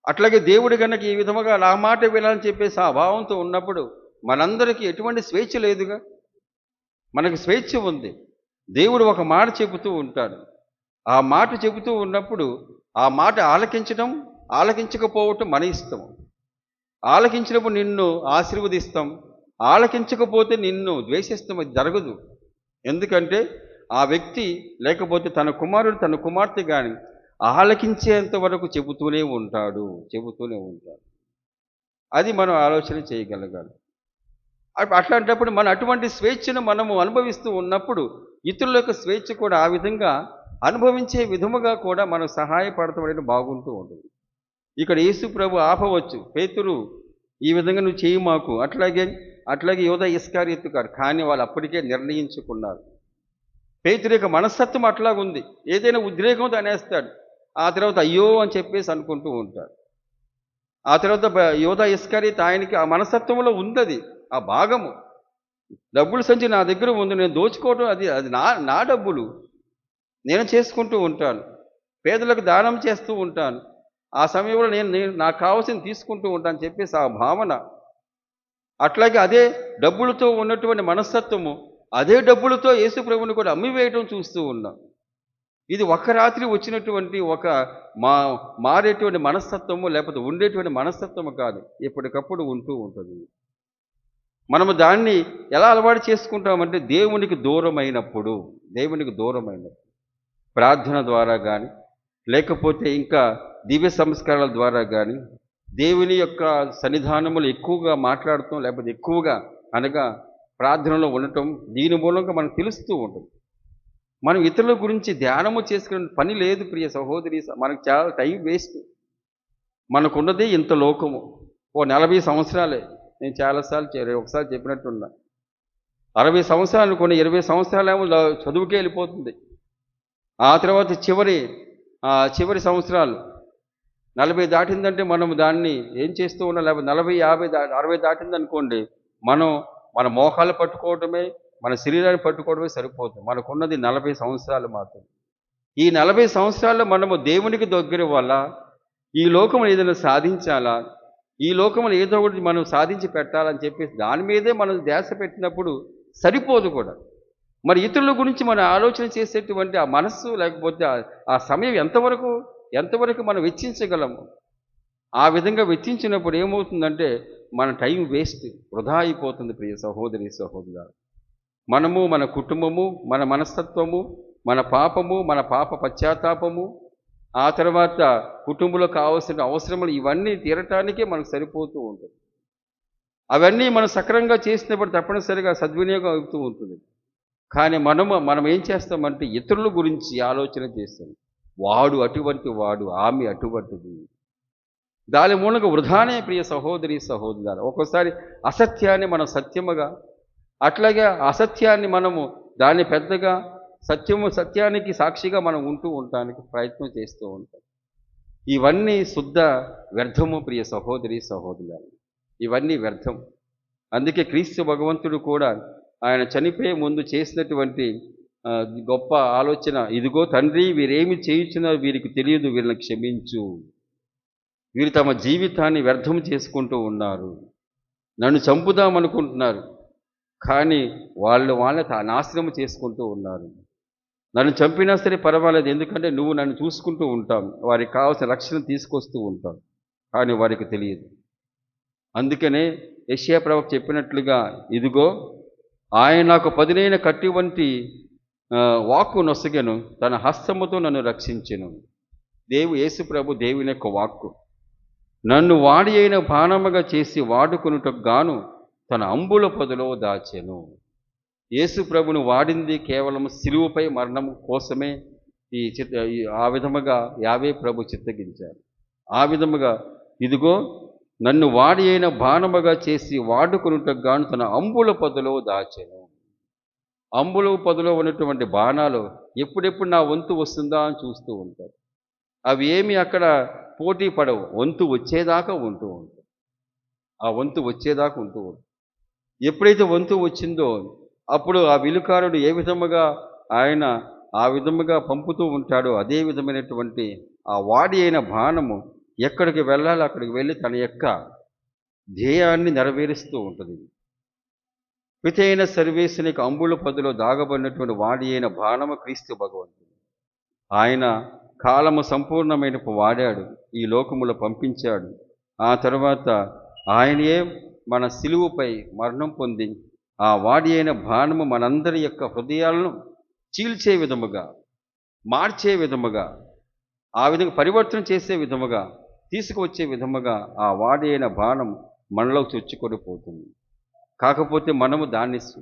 అట్లాగే దేవుడు గనక ఈ విధముగా నా మాట వినాలని చెప్పేసి ఆ భావంతో ఉన్నప్పుడు మనందరికీ ఎటువంటి స్వేచ్ఛ లేదుగా. మనకు స్వేచ్ఛ ఉంది. దేవుడు ఒక మాట చెబుతూ ఉంటాడు. ఆ మాట చెబుతూ ఉన్నప్పుడు ఆ మాట ఆలకించడం, ఆలకించకపోవటం మన ఇష్టం. ఆలకించినప్పుడు నిన్ను ఆశీర్వదిస్తాం, ఆలకించకపోతే నిన్ను ద్వేషిస్తాం. అది జరగదు. ఎందుకంటే ఆ వ్యక్తి లేకపోతే తన కుమారుడు తన కుమార్తె కానీ ఆలకించేంత వరకు చెబుతూనే ఉంటాడు. అది మనం ఆలోచన చేయగలగాలి. అట్లాంటప్పుడు మన అటువంటి స్వేచ్ఛను మనము అనుభవిస్తూ ఉన్నప్పుడు ఇతరుల యొక్క స్వేచ్ఛ కూడా ఆ విధంగా అనుభవించే విధముగా కూడా మనం సహాయపడతామని బాగుంటూ ఉంటుంది. ఇక్కడ యేసు ప్రభు ఆపవచ్చు, పేతురు ఈ విధంగా నువ్వు చేయి మాకు, అట్లాగే యోధా ఇస్కారియోతు గారు. కానీ వాళ్ళు అప్పటికే నిర్ణయించుకున్నారు. పేతురు యొక్క మనస్తత్వం అట్లాగుంది. ఏదైనా ఉద్రేకంతో అనేస్తాడు, ఆ తర్వాత అయ్యో అని చెప్పేసి అనుకుంటూ ఉంటాడు. ఆ తర్వాత యోధా ఇస్కారియోతు ఆయనకి ఆ మనస్తత్వంలో ఉంది ఆ భాగము. డబ్బుల సంచి నా దగ్గర ఉంది, నేను దోచుకోవటం అది అది నా నా డబ్బులు, నేను చేసుకుంటూ ఉంటాను, పేదలకు దానం చేస్తూ ఉంటాను, ఆ సమయంలో నేను నాకు కావాల్సింది తీసుకుంటూ ఉంటాను చెప్పేసి ఆ భావన. అట్లాగే అదే డబ్బులతో ఉన్నటువంటి మనస్తత్వము అదే డబ్బులతో యేసు ప్రభువుని కూడా అమ్మివేయటం చూస్తూ ఉన్నాం. ఇది ఒక్క రాత్రి వచ్చినటువంటి ఒక మారేటువంటి మనస్తత్వము లేకపోతే ఉండేటువంటి మనస్తత్వము కాదు, ఎప్పటికప్పుడు ఉంటూ ఉంటుంది. మనము దాన్ని ఎలా అలవాటు చేసుకుంటామంటే దేవునికి దూరమైనప్పుడు ప్రార్థన ద్వారా కానీ లేకపోతే ఇంకా దివ్య సంస్కారాల ద్వారా కానీ దేవుని యొక్క సన్నిధానములు ఎక్కువగా మాట్లాడటం లేకపోతే ఎక్కువగా అనగా ప్రార్థనలో ఉండటం, దీని మూలంగా మనకు తెలుస్తూ ఉంటుంది. మనం ఇతరుల గురించి ధ్యానము చేసుకునే పని లేదు ప్రియ సహోదరి. మనకు చాలా టైం వేస్ట్. మనకున్నదే ఇంత లోకము. 40 సంవత్సరాలే. నేను చాలాసార్లు ఒకసారి చెప్పినట్టున్నా, 60 సంవత్సరాలు అనుకోండి, 20 సంవత్సరాలేమో చదువుకే వెళ్ళిపోతుంది. ఆ తర్వాత చివరి సంవత్సరాలు 40 దాటిందంటే మనం దాన్ని ఏం చేస్తూ ఉన్నాం. లేకపోతే 40, 50, 60 దాటిందనుకోండి, మనం మన మోకాలు పట్టుకోవడమే, మన శరీరాన్ని పట్టుకోవడమే సరిపోతుంది. మనకున్నది 40 సంవత్సరాలు మాత్రం. ఈ 40 సంవత్సరాల్లో మనము దేవునికి దగ్గర వల్ల ఈ లోకమును ఏదైనా సాధించాలా, ఈ లోకమును ఏదో ఒకటి మనం సాధించి పెట్టాలని చెప్పేసి దాని మీదే మనం ధ్యాస పెట్టినప్పుడు సరిపోదు కూడా. మరి ఇతరుల గురించి మనం ఆలోచన చేసేటువంటి ఆ మనస్సు లేకపోతే ఆ సమయం ఎంతవరకు మనం వెచ్చించగలము. ఆ విధంగా వెచ్చించినప్పుడు ఏమవుతుందంటే మన టైం వేస్ట్, వృధా అయిపోతుంది ప్రియ సహోదరి సహోదరులారా. మనము, మన కుటుంబము, మన మనస్తత్వము, మన పాపము, మన పాప పశ్చాత్తాపము, ఆ తర్వాత కుటుంబంలో కావాల్సిన అవసరములు ఇవన్నీ తీరటానికే మనకు సరిపోతూ ఉంటుంది. అవన్నీ మనం సక్రమంగా చేసినప్పుడు తప్పనిసరిగా సద్వినియోగం అవుతూ ఉంటుంది. కానీ మనం ఏం చేస్తామంటే ఇతరుల గురించి ఆలోచన చేస్తాం. వాడు అటువంటి వాడు, ఆమె అటువంటిది. దాని మూలంగా వృధానే ప్రియ సహోదరి సహోదరులారా. ఒక్కోసారి అసత్యాన్ని మనం సత్యముగా, అట్లాగే అసత్యాన్ని మనము దాన్ని పెద్దగా సత్యానికి సాక్షిగా మనం ఉంటూ ఉండటానికి ప్రయత్నం చేస్తూ ఉంటాం. ఇవన్నీ శుద్ధ వ్యర్థము ప్రియ సహోదరి సహోదరులారా. ఇవన్నీ వ్యర్థం. అందుకే క్రీస్తు భగవంతుడు కూడా ఆయన చనిపోయే ముందు చేసినటువంటి గొప్ప ఆలోచన, ఇదిగో తండ్రి వీరేమి చేయుచున్నారో వీరికి తెలియదు, వీరిని క్షమించు. వీరు తమ జీవితాన్ని వ్యర్థం చేసుకుంటూ ఉన్నారు, నన్ను చంపుదామనుకుంటున్నారు, కానీ వాళ్ళని నాశనం చేసుకుంటూ ఉన్నారు. నన్ను చంపినా సరే పర్వాలేదు, ఎందుకంటే నువ్వు నన్ను చూసుకుంటూ ఉంటావు, వారికి కావాల్సిన రక్షణ తీసుకొస్తూ ఉంటావు, కానీ వారికి తెలియదు. అందుకనే యెషయా ప్రవక్త చెప్పినట్లుగా, ఇదిగో ఆయన నాకు పదునైన కట్టి వంటి వాక్కు నొసగెను, తన హస్తముతో నన్ను రక్షించెను. యేసు ప్రభు దేవుని యొక్క వాక్కు. నన్ను వాడి అయిన బాణముగా చేసి వాడుకొనుటకు గాను తన అంబుల పొదలో దాచెను. యేసు ప్రభును వాడింది కేవలం సిలువపై మరణం కోసమే. ఆ విధముగా యావే ప్రభు చిత్తగించారు. ఆ విధముగా ఇదిగో నన్ను వాడి అయిన బాణముగా చేసి వాడుకొనుటకు గాను తన అంబుల పొదలో దాచెను. అంబుల పొదలో ఉన్నటువంటి బాణాలు ఎప్పుడెప్పుడు నా వంతు వస్తుందా అని చూస్తూ ఉంటారు. అవి ఏమి అక్కడ పోటీ పడవు, వంతు వచ్చేదాకా ఉంటూ ఉంటాయి. ఆ వంతు వచ్చేదాకా ఉంటూ ఉంటాయి. ఎప్పుడైతే వంతు వచ్చిందో అప్పుడు ఆ విలుకారుడు ఏ విధముగా ఆయన ఆ విధముగా పంపుతూ ఉంటాడో అదే విధమైనటువంటి ఆ వాడి అయిన బాణము ఎక్కడికి వెళ్ళాలో అక్కడికి వెళ్ళి తన యొక్క ధ్యేయాన్ని నెరవేరుస్తూ ఉంటుంది. పిత అయిన సర్వేశ్వరునికి అంబుల పొదలో దాగబడినటువంటి వాడి అయిన బాణము క్రీస్తు భగవంతుడు. ఆయన కాలము సంపూర్ణమైన వాడాడు, ఈ లోకములో పంపించాడు. ఆ తర్వాత ఆయనే మన సిలువుపై మరణం పొంది ఆ వాడి అయిన బాణము మనందరి యొక్క హృదయాలను చీల్చే విధముగా, మార్చే విధముగా, ఆ విధంగా పరివర్తన చేసే విధముగా, తీసుకువచ్చే విధముగా ఆ వాడి అయిన బాణం మనలో చొచ్చుకొని పోతుంది. కాకపోతే మనము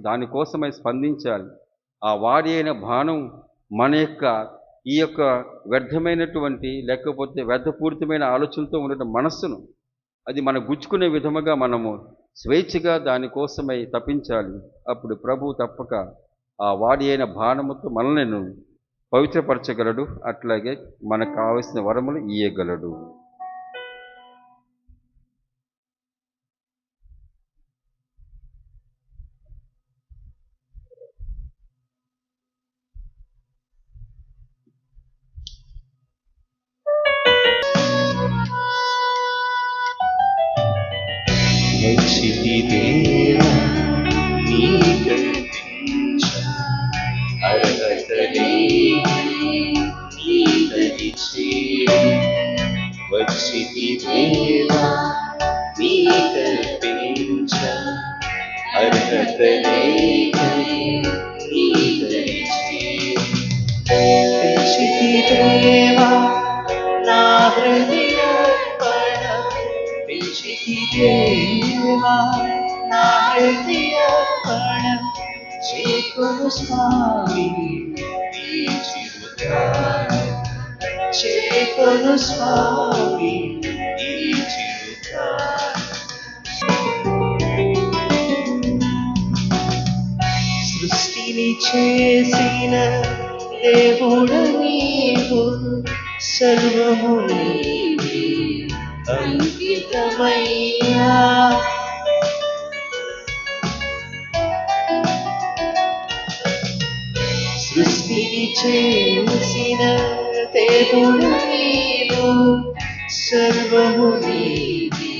దానికోసమై స్పందించాలి. ఆ వాడి అయిన బాణం మన యొక్క ఈ యొక్క వ్యర్థమైనటువంటి లేకపోతే వ్యర్థపూరితమైన ఆలోచనతో ఉన్న మనస్సును అది మనం గుచ్చుకునే విధముగా మనము స్వేచ్ఛగా దానికోసమై తప్పించాలి. అప్పుడు ప్రభు తప్పక ఆ వాడి అయిన బాణముతో మనల్ని పవిత్రపరచగలడు. అట్లాగే మనకు కావలసిన వరములు ఇయ్యగలడు. వచ్చితి దేవా నీకర్పించ అర్హత నీకరి చేరి. వచ్చితి దేవా నీకర్పించ అర్హత నీకరి చేరి. వచ్చితి దేవా నా హృదయార్పణ, పెంచితి దేవా నా హృదయార్పణ, చేకొను స్వామి నీ చిరుకారం, చేకొను స్వామి నీ చిరుకారం. సృష్టిని చేసిన దేవుడు నీవు, సర్వము నీవే అంకితమయ్యా. సృష్టిని చేసిన దేవుడు నీవు, సర్వము నీవే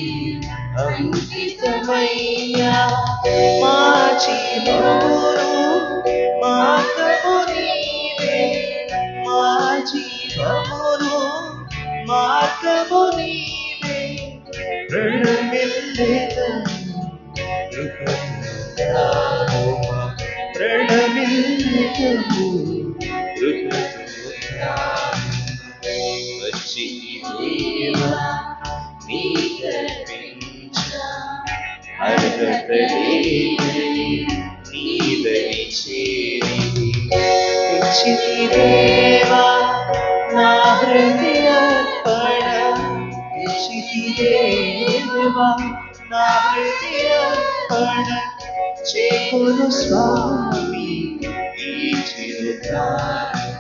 అంకితమయ్యా. మా జీవమును మార్గము నీవే, మా జీవమును మార్గము నీవే. ప్రణమిల్లెదము గృహముమా, ప్రణమిల్లెదము గృహముమా. వచ్చితి దేవా నీకర్పించ అర్హత నీదరి చేరి. వచ్చితి దేవా నా హృదయార్పణ, వచ్చితి దేవా నా హృదయార్పణ, చేకొను స్వామి ఈ చిరుకారం,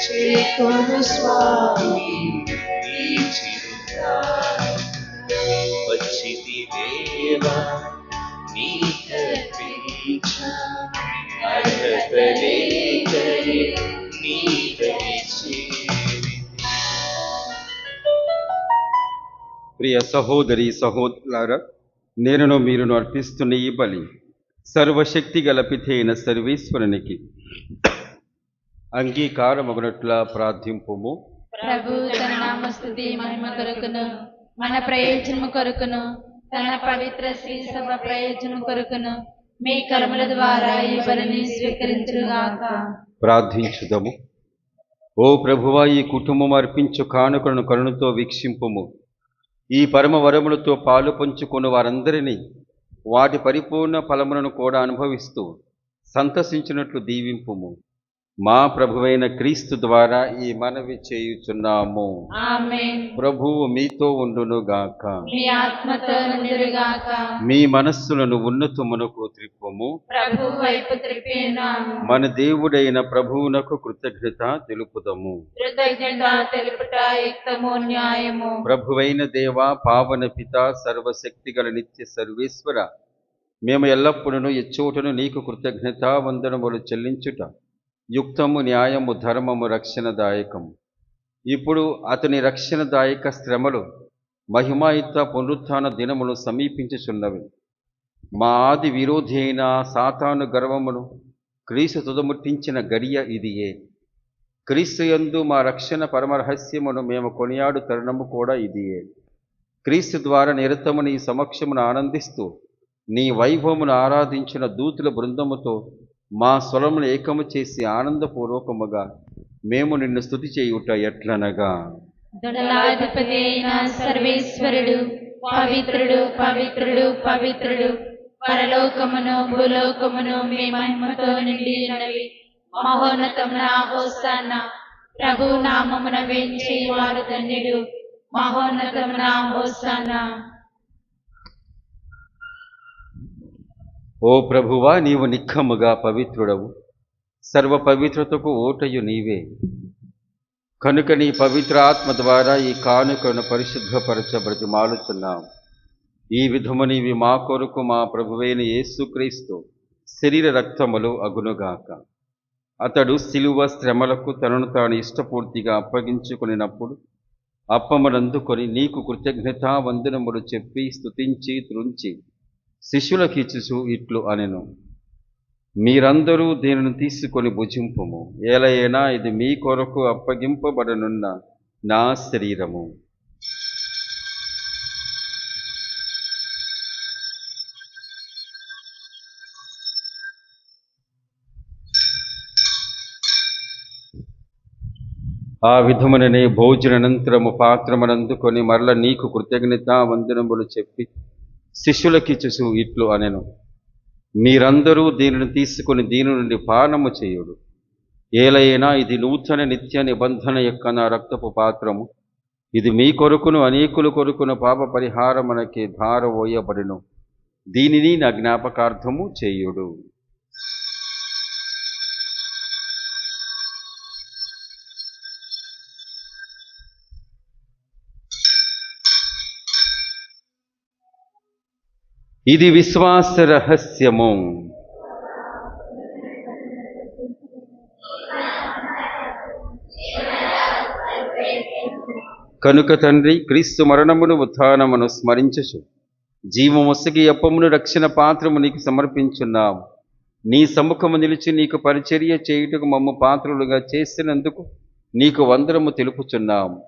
చేకొను స్వామి ఈ చిరుకారం. వచ్చితి దేవా నీకర్పించ అర్హత నీదరి చేరి. ప్రియ సహోదరి సహోదరులారా, నేనును మీరును అర్పిస్తున్న ఈ బలి సర్వశక్తి గల పితైన సర్వేశ్వరునికి అంగీకారమగునట్లా ప్రార్థింపుము. ప్రభు తన నామస్తుతి మహిమ కొరకును, మన ప్రయోజనము కొరకును, తన పవిత్ర శ్రీ సభ ప్రయోజనం కొరకును మీ కర్మల ద్వారా ఈ బలిని స్వీకరించుగాక. ప్రార్థించుదము. ఓ ప్రభువా, ఈ కుటుంబం అర్పించు కానుకలను కరుణతో వీక్షింపుము. ఈ పరమ వరములతో పాలు పంచుకున్న వారందరినీ వాటి పరిపూర్ణ ఫలములను కూడా అనుభవిస్తూ సంతసించినట్లు దీవింపుము. మా ప్రభువైన క్రీస్తు ద్వారా ఈ మనవి చేయుచున్నాము. ఆమేన్. ప్రభువు మీతో ఉండును గాక. మీ ఆత్మతో నుండుగాక. మీ మనస్సులను ఉన్నతమునకు త్రిప్పుము. ప్రభు వైపు త్రిప్పినాము. మన దేవుడైన ప్రభువునకు కృతజ్ఞత తెలుపుదము. కృతజ్ఞత తెలుపుట యుక్తము న్యాయము. ప్రభువైన దేవ, పావన పిత, సర్వశక్తిగల నిత్య సర్వేశ్వర, మేము ఎల్లప్పుడూ ఎచ్చోటను నీకు కృతజ్ఞత వందనములు చెల్లించుట యుక్తము, న్యాయము, ధర్మము, రక్షణదాయకము. ఇప్పుడు అతని రక్షణదాయక శ్రమలు మహిమాయుత పునరుత్థాన దినములు సమీపించుచున్నవి. మా ఆది విరోధి అయిన సాతాను గర్వమును క్రీస్తు తుదముట్టించిన గడియ ఇదియే. క్రీస్తు యందు మా రక్షణ పరమరహస్యమును మేము కొనియాడు తరుణము కూడా ఇదియే. క్రీస్తు ద్వారా నిరతము నీ సమక్షమును ఆనందిస్తూ నీ వైభవమును ఆరాధించిన దూతుల బృందముతో మా స్వరమును ఏకము చేసి ఆనందపూర్వకముగా మేము నిన్ను స్తుతి చేయుట ఎట్లనగా, దళాధిపతి అయిన సర్వేశ్వరుడు పవిత్రుడు, పవిత్రుడు, పవిత్రుడు, పరలోకమును భూలోకమును మీ మహిమతో నిండి ఉన్నవి. మహోన్నతమున హోసన్నా. ప్రభు నామమున వేంచేయువాడు ధన్యుడు. మహోన్నతమున హోసన్నా. ఓ ప్రభువా, నీవు నిఖముగా పవిత్రుడవు, సర్వ పవిత్రతకు ఓటయు నీవే. కనుక నీ పవిత్ర ఆత్మ ద్వారా ఈ కానుకను పరిశుద్ధపరచ బ్రతిమాలుచున్నాం. ఈ విధము నీవి మా కొరకు మా ప్రభువైన యేసుక్రీస్తు శరీర రక్తములు అగునుగాక. అతడు శిలువ శ్రమలకు తనను తాను ఇష్టపూర్తిగా అప్పగించుకునినప్పుడు అప్పమునందుకొని నీకు కృతజ్ఞతా వందనములు చెప్పి స్తుతించి త్రుంచి శిష్యులకిచ్చుచు ఇట్లు అనెను, మీరందరూ దీనిని తీసుకొని భుజింపుము. ఏలైనా ఇది మీ కొరకు అప్పగింపబడనున్న నా శరీరము. ఆ విధముననే భోజనానంతరము పాత్రమునందుకొని మరల నీకు కృతజ్ఞతా వందనములు చెప్పి శిష్యులకిచ్చుచు ఇట్లు అనెను, మీరందరూ దీనిని తీసుకొని దీని నుండి పానము చేయుడు. ఏలైనా ఇది నూతన నిత్య నిబంధన యొక్క నా రక్తపు పాత్రము. ఇది మీ కొరకును అనేకుల కొరకును పాప పరిహారమునకి ధారవోయబడును. దీనిని నా జ్ఞాపకార్థము చేయుడు. ఇది విశ్వాస రహస్యము. కనుక తండ్రి, క్రీస్తు మరణమును ఉత్థానమును స్మరించుచు జీవమొసగి అప్పమును రక్షణ పాత్రము నీకు సమర్పించున్నాము. నీ సముఖము నిలిచి నీకు పరిచర్య చేయుటకు మమ్ము పాత్రులుగా చేసినందుకు నీకు వందనము తెలుపుచున్నాము.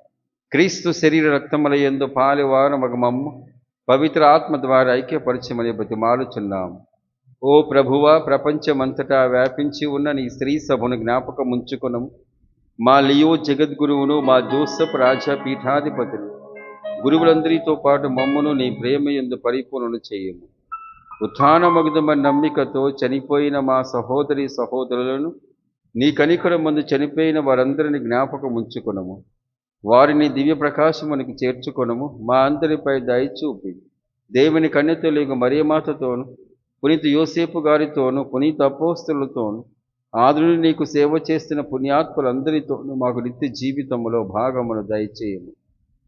క్రీస్తు శరీర రక్తములయందు పాలువారమగ మమ్ము పవిత్ర ఆత్మ ద్వారా ఐక్యపరచమని బతిమాలుచున్నాము. ఓ ప్రభువా, ప్రపంచమంతటా వ్యాపించి ఉన్న నీ స్త్రీ సభను జ్ఞాపకముంచుకునము. మా లియో జగద్గురువును, మా జోసెఫ్ రాజా పీఠాధిపతులు గురువులందరితో పాటు మమ్మును నీ ప్రేమయందు పరిపూర్ణను చేయము. ఉత్థానమగుదమని నమ్మికతో చనిపోయిన మా సహోదరి సహోదరులను నీ కనికరమందు చనిపోయిన వారందరినీ జ్ఞాపకముంచుకునము. వారిని దివ్య ప్రకాశమునికి చేర్చుకొనము. మా అందరిపై దయచూపి దేవుని కన్యతలేగు మరియమాతతోను, పునీత యోసేపు గారితోను, పునీత అపోస్తలులతోను, ఆదుని నీకు సేవ చేస్తున్న పుణ్యాత్ములందరితోనూ మాకు నిత్య జీవితములో భాగమును దయచేయము.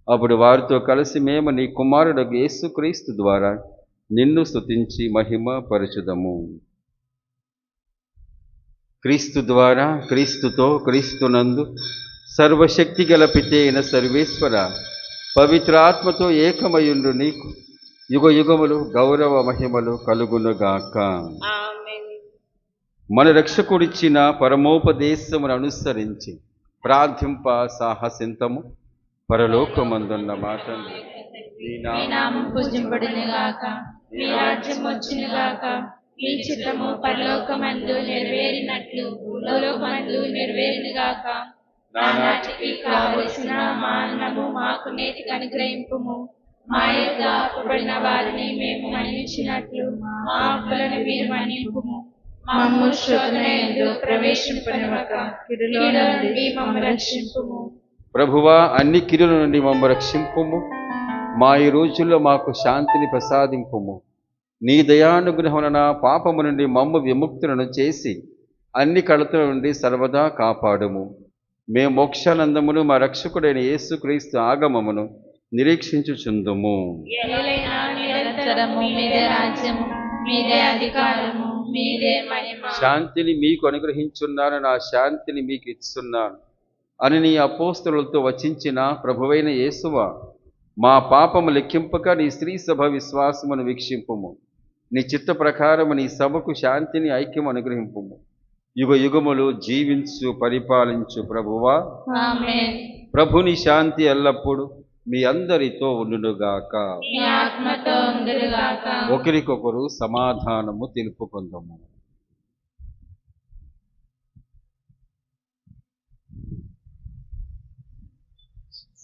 అప్పుడు వారితో కలిసి మేము నీ కుమారుడు యేసుక్రీస్తు ద్వారా నిన్ను స్తుతించి మహిమ పరచుదము. క్రీస్తు ద్వారా, క్రీస్తుతో, క్రీస్తునందు సర్వశక్తి గల పితే అయిన సర్వేశ్వర, పవిత్ర ఆత్మతో ఏకమయుండు నీకు యుగ యుగములు గౌరవ మహిమలు కలుగునుగాక. మన రక్షకుడిచ్చిన పరమోపదేశమును అనుసరించి ప్రార్థింప సాహసింతము. పరలోకమందున్న మా తండ్రి, నీ నామం పూజింపబడునుగాక. మీ రాజ్యం వచ్చునుగాక. మీ చిత్తము పరలోకమందు నెరవేరినట్లు భూలోకమందు నెరవేరునుగాక. నానాటికి కావలసిన మా అన్నము మాకు నేటికి అనుగ్రహింపుము. మా యొక్క అప్పుబడిన వారిని మేము మన్నించినట్లు మా అప్పులను మీరు మన్నింపుము. మమ్ము శోధనయందు ప్రవేశింపనివ్వక కీడులో నుండి మమ్ము రక్షింపుము. ప్రభువా, అన్ని కీడుల నుండి మమ్ము రక్షింపుము. మా ఈ రోజుల్లో మాకు శాంతిని ప్రసాదింపుము. నీ దయానుగ్రహమున పాపము నుండి మమ్ము విముక్తులను చేసి అన్ని కళతల నుండి సర్వదా కాపాడుము. మేము మోక్షానందమును మా రక్షకుడైన యేసుక్రీస్తు ఆగమమును నిరీక్షించుచుందుము. ఏలైనా నిరంతరము మీదే రాజ్యము, మీదే అధికారము, మీదే మహిమ. శాంతిని మీకు అనుగ్రహించున్నాను, నా శాంతిని మీకు ఇస్తున్నాను అని నీ అపోస్తలులతో వచించిన ప్రభువైన యేసువా, మా పాపము లెక్కింపక నీ స్త్రీ సభ విశ్వాసమును వీక్షింపుము. నీ చిత్త ప్రకారము నీ సభకు శాంతిని ఐక్యము అనుగ్రహింపుము. యుగ యుగములు జీవించు పరిపాలించు ప్రభువా, ఆమేన్. ప్రభుని శాంతి ఎల్లప్పుడూ మీ అందరితో ఉండునుగాక. మీ ఆత్మతో ఉండునుగాక. ఒకరికొకరు సమాధానము తెలుపుకుందాము.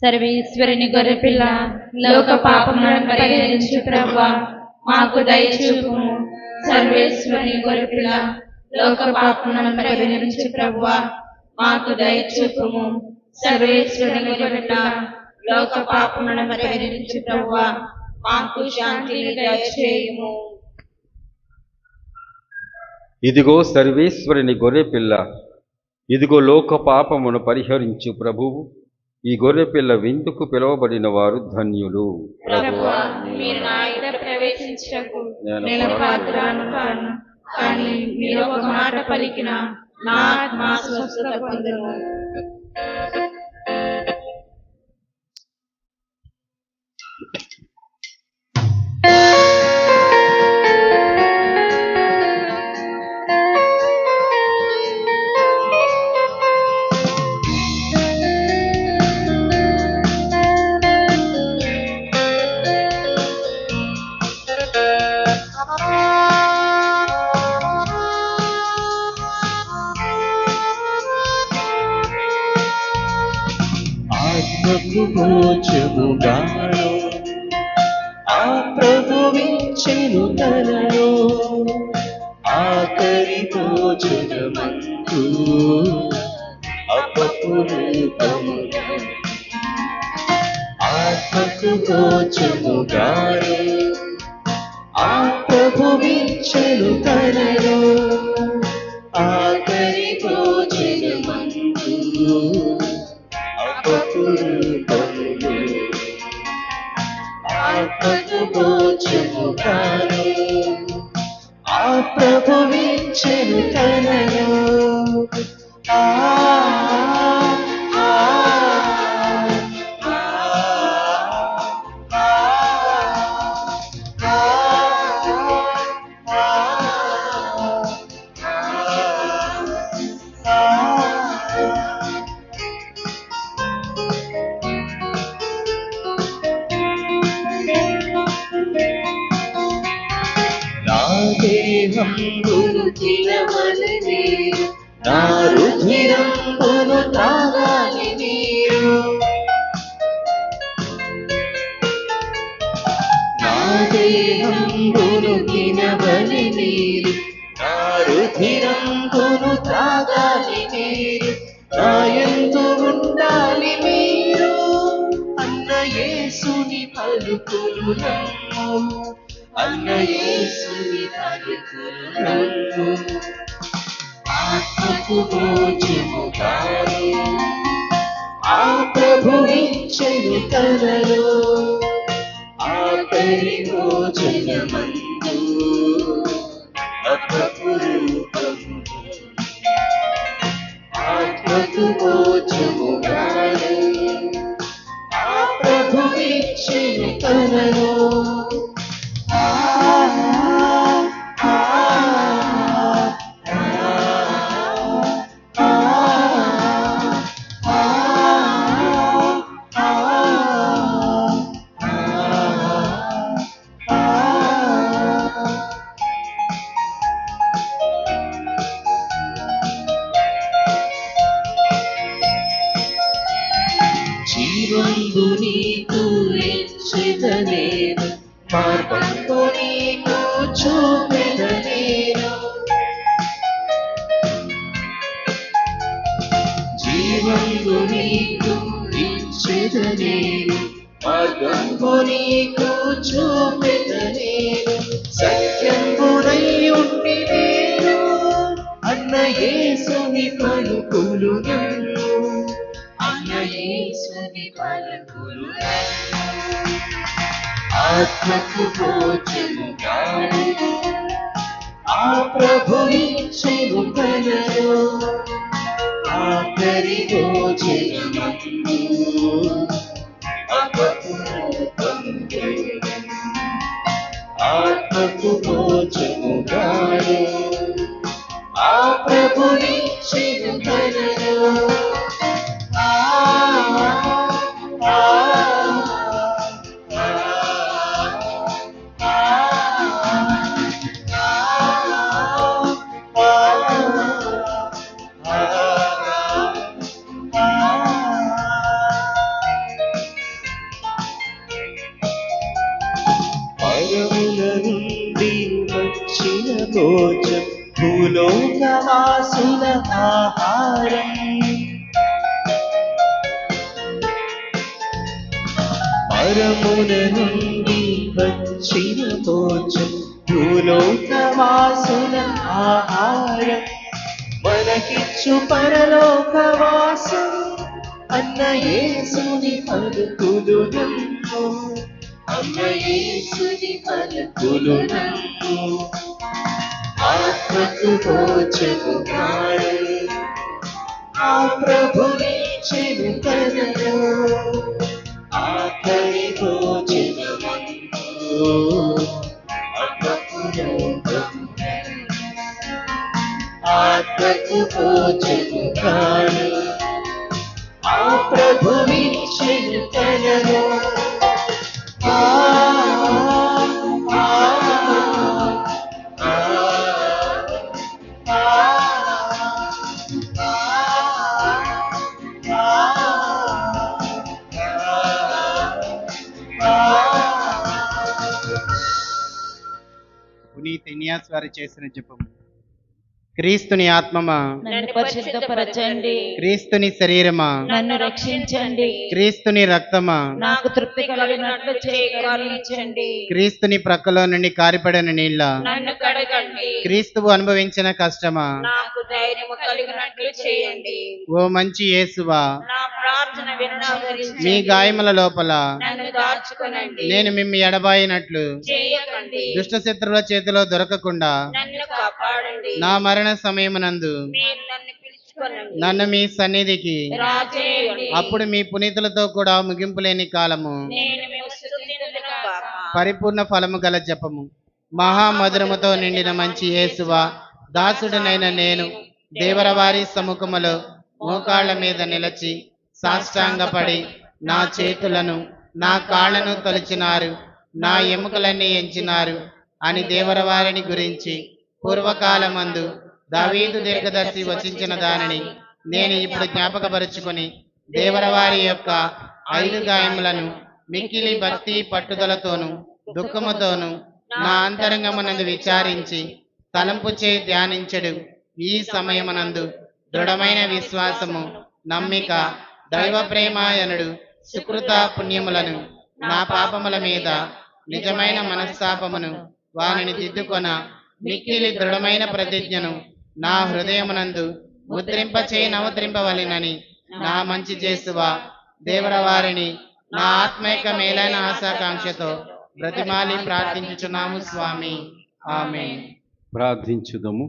సర్వేశ్వరుని గొర్రెపిల్ల, లోక పాపములను పరిహరించు ప్రభువా, మాకు దయచూపుము. సర్వేశ్వరుని గొర్రెపిల్ల, లోక పాపములను పరిహరించు ప్రభువా, మాకు దయచూపుము. సర్వేశ్వరుని గొర్రెపిల్ల, లోక పాపములను పరిహరించు ప్రభువా, మాకు శాంతిని దయచేయుము. ఇదిగో సర్వేశ్వరుని గొర్రెపిల్ల, ఇదిగో లోక పాపమును పరిహరించు ప్రభువు. ఈ గొర్రెపిల్ల విందుకు పిలువబడిన వారు ధన్యులు. ప్రభువా, మీరు నా ఇంట ప్రవేశించకు నేను పాత్రను కాను, కానీ మీరు ఒక మాట పలికిన నా ఆత్మ స్వస్థత పొందును. ఆత్మకు మోక్షముగాను ఆ ప్రభువిచ్చెను తనలో, ఆఖరి భోజనమందు అపపురూపముగా. ఆత్మకు మోక్షముగాను ఆ ప్రభువిచ్చెను తనలో, ఆఖరి భోజనమందు అపపురూపములు. ఆత్మకు భోజముగాను ఆ ప్రభువిచ్చెను తనలో. ఆ ఆ నా దేహంబును తినవలెనే, నా రుధిరంబును తాగాలి మీరు. నా దేహంబును తినవలెనే, నా రుధిరంబును తాగాలి మీరు. నా యందు ఉండాలి మీరు అన్న యేసుని పలుకులు నమ్ము, అన్న యేసుని పలుకులు నమ్ము. ఆత్మకు భోజముగాను ఆ ప్రభువిచ్చెను తనలో, ఆఖరి భోజనమందు అపపురూపము. ఆత్మకు భోజముగాను ఆ ప్రభువిచ్చెను తనలో. జీవంబు నీకు ఇచ్చెదనేను, రాజ్యంబు నీకు ఇచ్చెదనేను, మార్గంబు నీకు చూపెదనేను. సత్యంబునై ఉండి నేను అన్న యేసుని పలుకులు నన్ను, అన్న యేసుని పలుకులు ఆత్మకు భోజముగాను ఆ ప్రభువిచ్చెను తనలో, ఆఖరి భోజనమందు ఆత్మకు భోజముగాను ఆ ప్రభువిచ్చెను తనలో. పరముల నుండి వచ్చిన భోజం భూలోకవాసుల ఆహారం, పరముల నుండి వచ్చిన భోజం భూలోకవాసుల ఆహారం, మనకిచ్చు పరలోకవాసం అన్న యేసుని పలుకులు నమ్ము, అన్న యేసుని పలుకులు నమ్ము. ఆత్మకు భోజముగాను ఆ ప్రభువిచ్చెను తనలో, ఆఖరి భోజనమందు ఆత్మకు భోజముగాను ఆ ప్రభువిచ్చెను తనలో. పునీత ఇనియాస్ వారు చేసిన జపము. క్రీస్తుని ఆత్మమా నన్ను పరిశుద్ధపరచండి, క్రీస్తుని శరీరమా నన్ను రక్షించండి, క్రీస్తుని రక్తమా నాకు తృప్తి కలిగినట్లు చేయగలిగించండి, క్రీస్తుని ప్రక్కలో నుండి కారిపడిన నీళ్ళ నన్ను కడగండి, క్రీస్తువు అనుభవించిన కష్టమా నాకు ధైర్యము కలిగినట్లు చేయండి, ఓ మంచి యేసువా నా ప్రార్థన వినవరించి మీ గాయముల లోపల నన్ను దాచుకొనండి, నేను మిమ్మి ఎడబాయినట్లు చేయకండి, దుష్ట శత్రువుల చేతిలో దొరకకుండా నన్ను కాపాడండి, నా మరణ సమయమునందు మీరు నన్ను పిలుచుకొనండి, నన్ను మీ సన్నిధికి రాజేయండి, అప్పుడు మీ పునీతులతో కూడా ముగింపు లేని కాలము నేను మిమ్ము స్తుతింతును గాక. పరిపూర్ణ ఫలము గల జపము. మహామధురముతో నిండిన మంచి యేసువా, దాసుడనైన నేను దేవరవారి సముఖములో మోకాళ్ళ మీద నిలచి సాష్టాంగపడి నా చేతులను నా కాళ్ళను తొలిచినారు, నా ఎముకలన్నీ ఎంచినారు అని దేవరవారిని గురించి పూర్వకాలమందు దావీదు దీర్ఘదర్శి వచించిన దానిని నేను ఇప్పుడు జ్ఞాపకపరుచుకొని దేవరవారి యొక్క 5 గాయములను మిక్కిలి భక్తి పట్టుదలతోనూ దుఃఖముతోనూ నా అంతరంగమునందు విచారించి తలంపు చే ధ్యానించడు ఈ సమయమునందు దృఢమైన విశ్వాసము, నమ్మిక, దైవ ప్రేమాయనుడు సుకృత పుణ్యములను నా పాపముల మీద నిజమైన మనస్తాపమును వానిని దిద్దుకొన మిక్కిలి దృఢమైన ప్రతిజ్ఞను నా హృదయమునందు ముద్రింపచే నవద్రింపవలెనని నా మంచి యేసువా దేవరవారిని నా ఆత్మైక మేలైన ఆశాకాంక్షతో బ్రతిమాలి ప్రార్థించుచున్నాము స్వామి. ఆమేన్. ప్రార్థించుదము.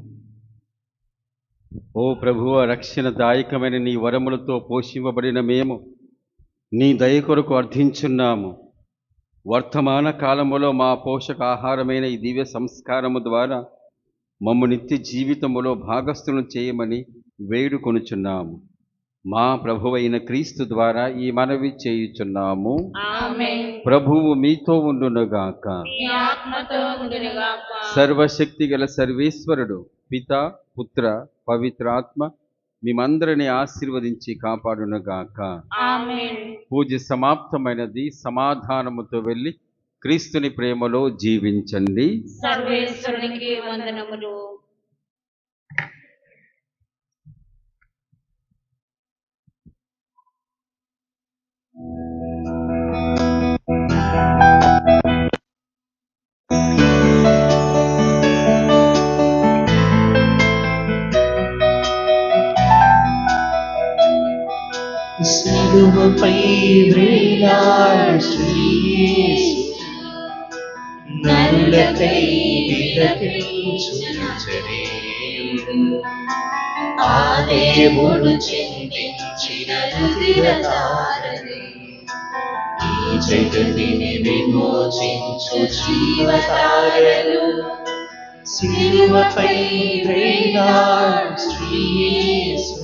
ఓ ప్రభువ, రక్షణదాయకమైన నీ వరములతో పోషింపబడిన మేము నీ దయ కొరకు అర్థించున్నాము. వర్తమాన కాలములో మా పోషకాహారమైన ఈ దివ్య సంస్కారము ద్వారా మమ్ము నిత్య జీవితములో భాగస్థులను చేయమని వేడుకొనుచున్నాము. మా ప్రభువైన క్రీస్తు ద్వారా ఈ మనవి చేయుచున్నాము. ఆమేన్. ప్రభువు మీతో ఉండునుగాక. మీ ఆత్మతో ఉండునుగాక. సర్వశక్తి గల సర్వేశ్వరుడు పితా, పుత్ర, పవిత్రాత్మ మిమ్మందరిని ఆశీర్వదించి కాపాడునుగాక. ఆమేన్. పూజ సమాప్తమైనది. సమాధానముతో వెళ్ళి క్రీస్తుని ప్రేమలో జీవించండి. సర్వేశ్వరునికి వందనములు. సిలువపై వేలాడు శ్రీయేసు నరులకై విలపించు నజరేయుడు ఆ దేవుడు చిందించిన రుధిరధారనే ఈ జగతిని విమోచించు జీవధారలు సిలువపై వేలాడు శ్రీయేసు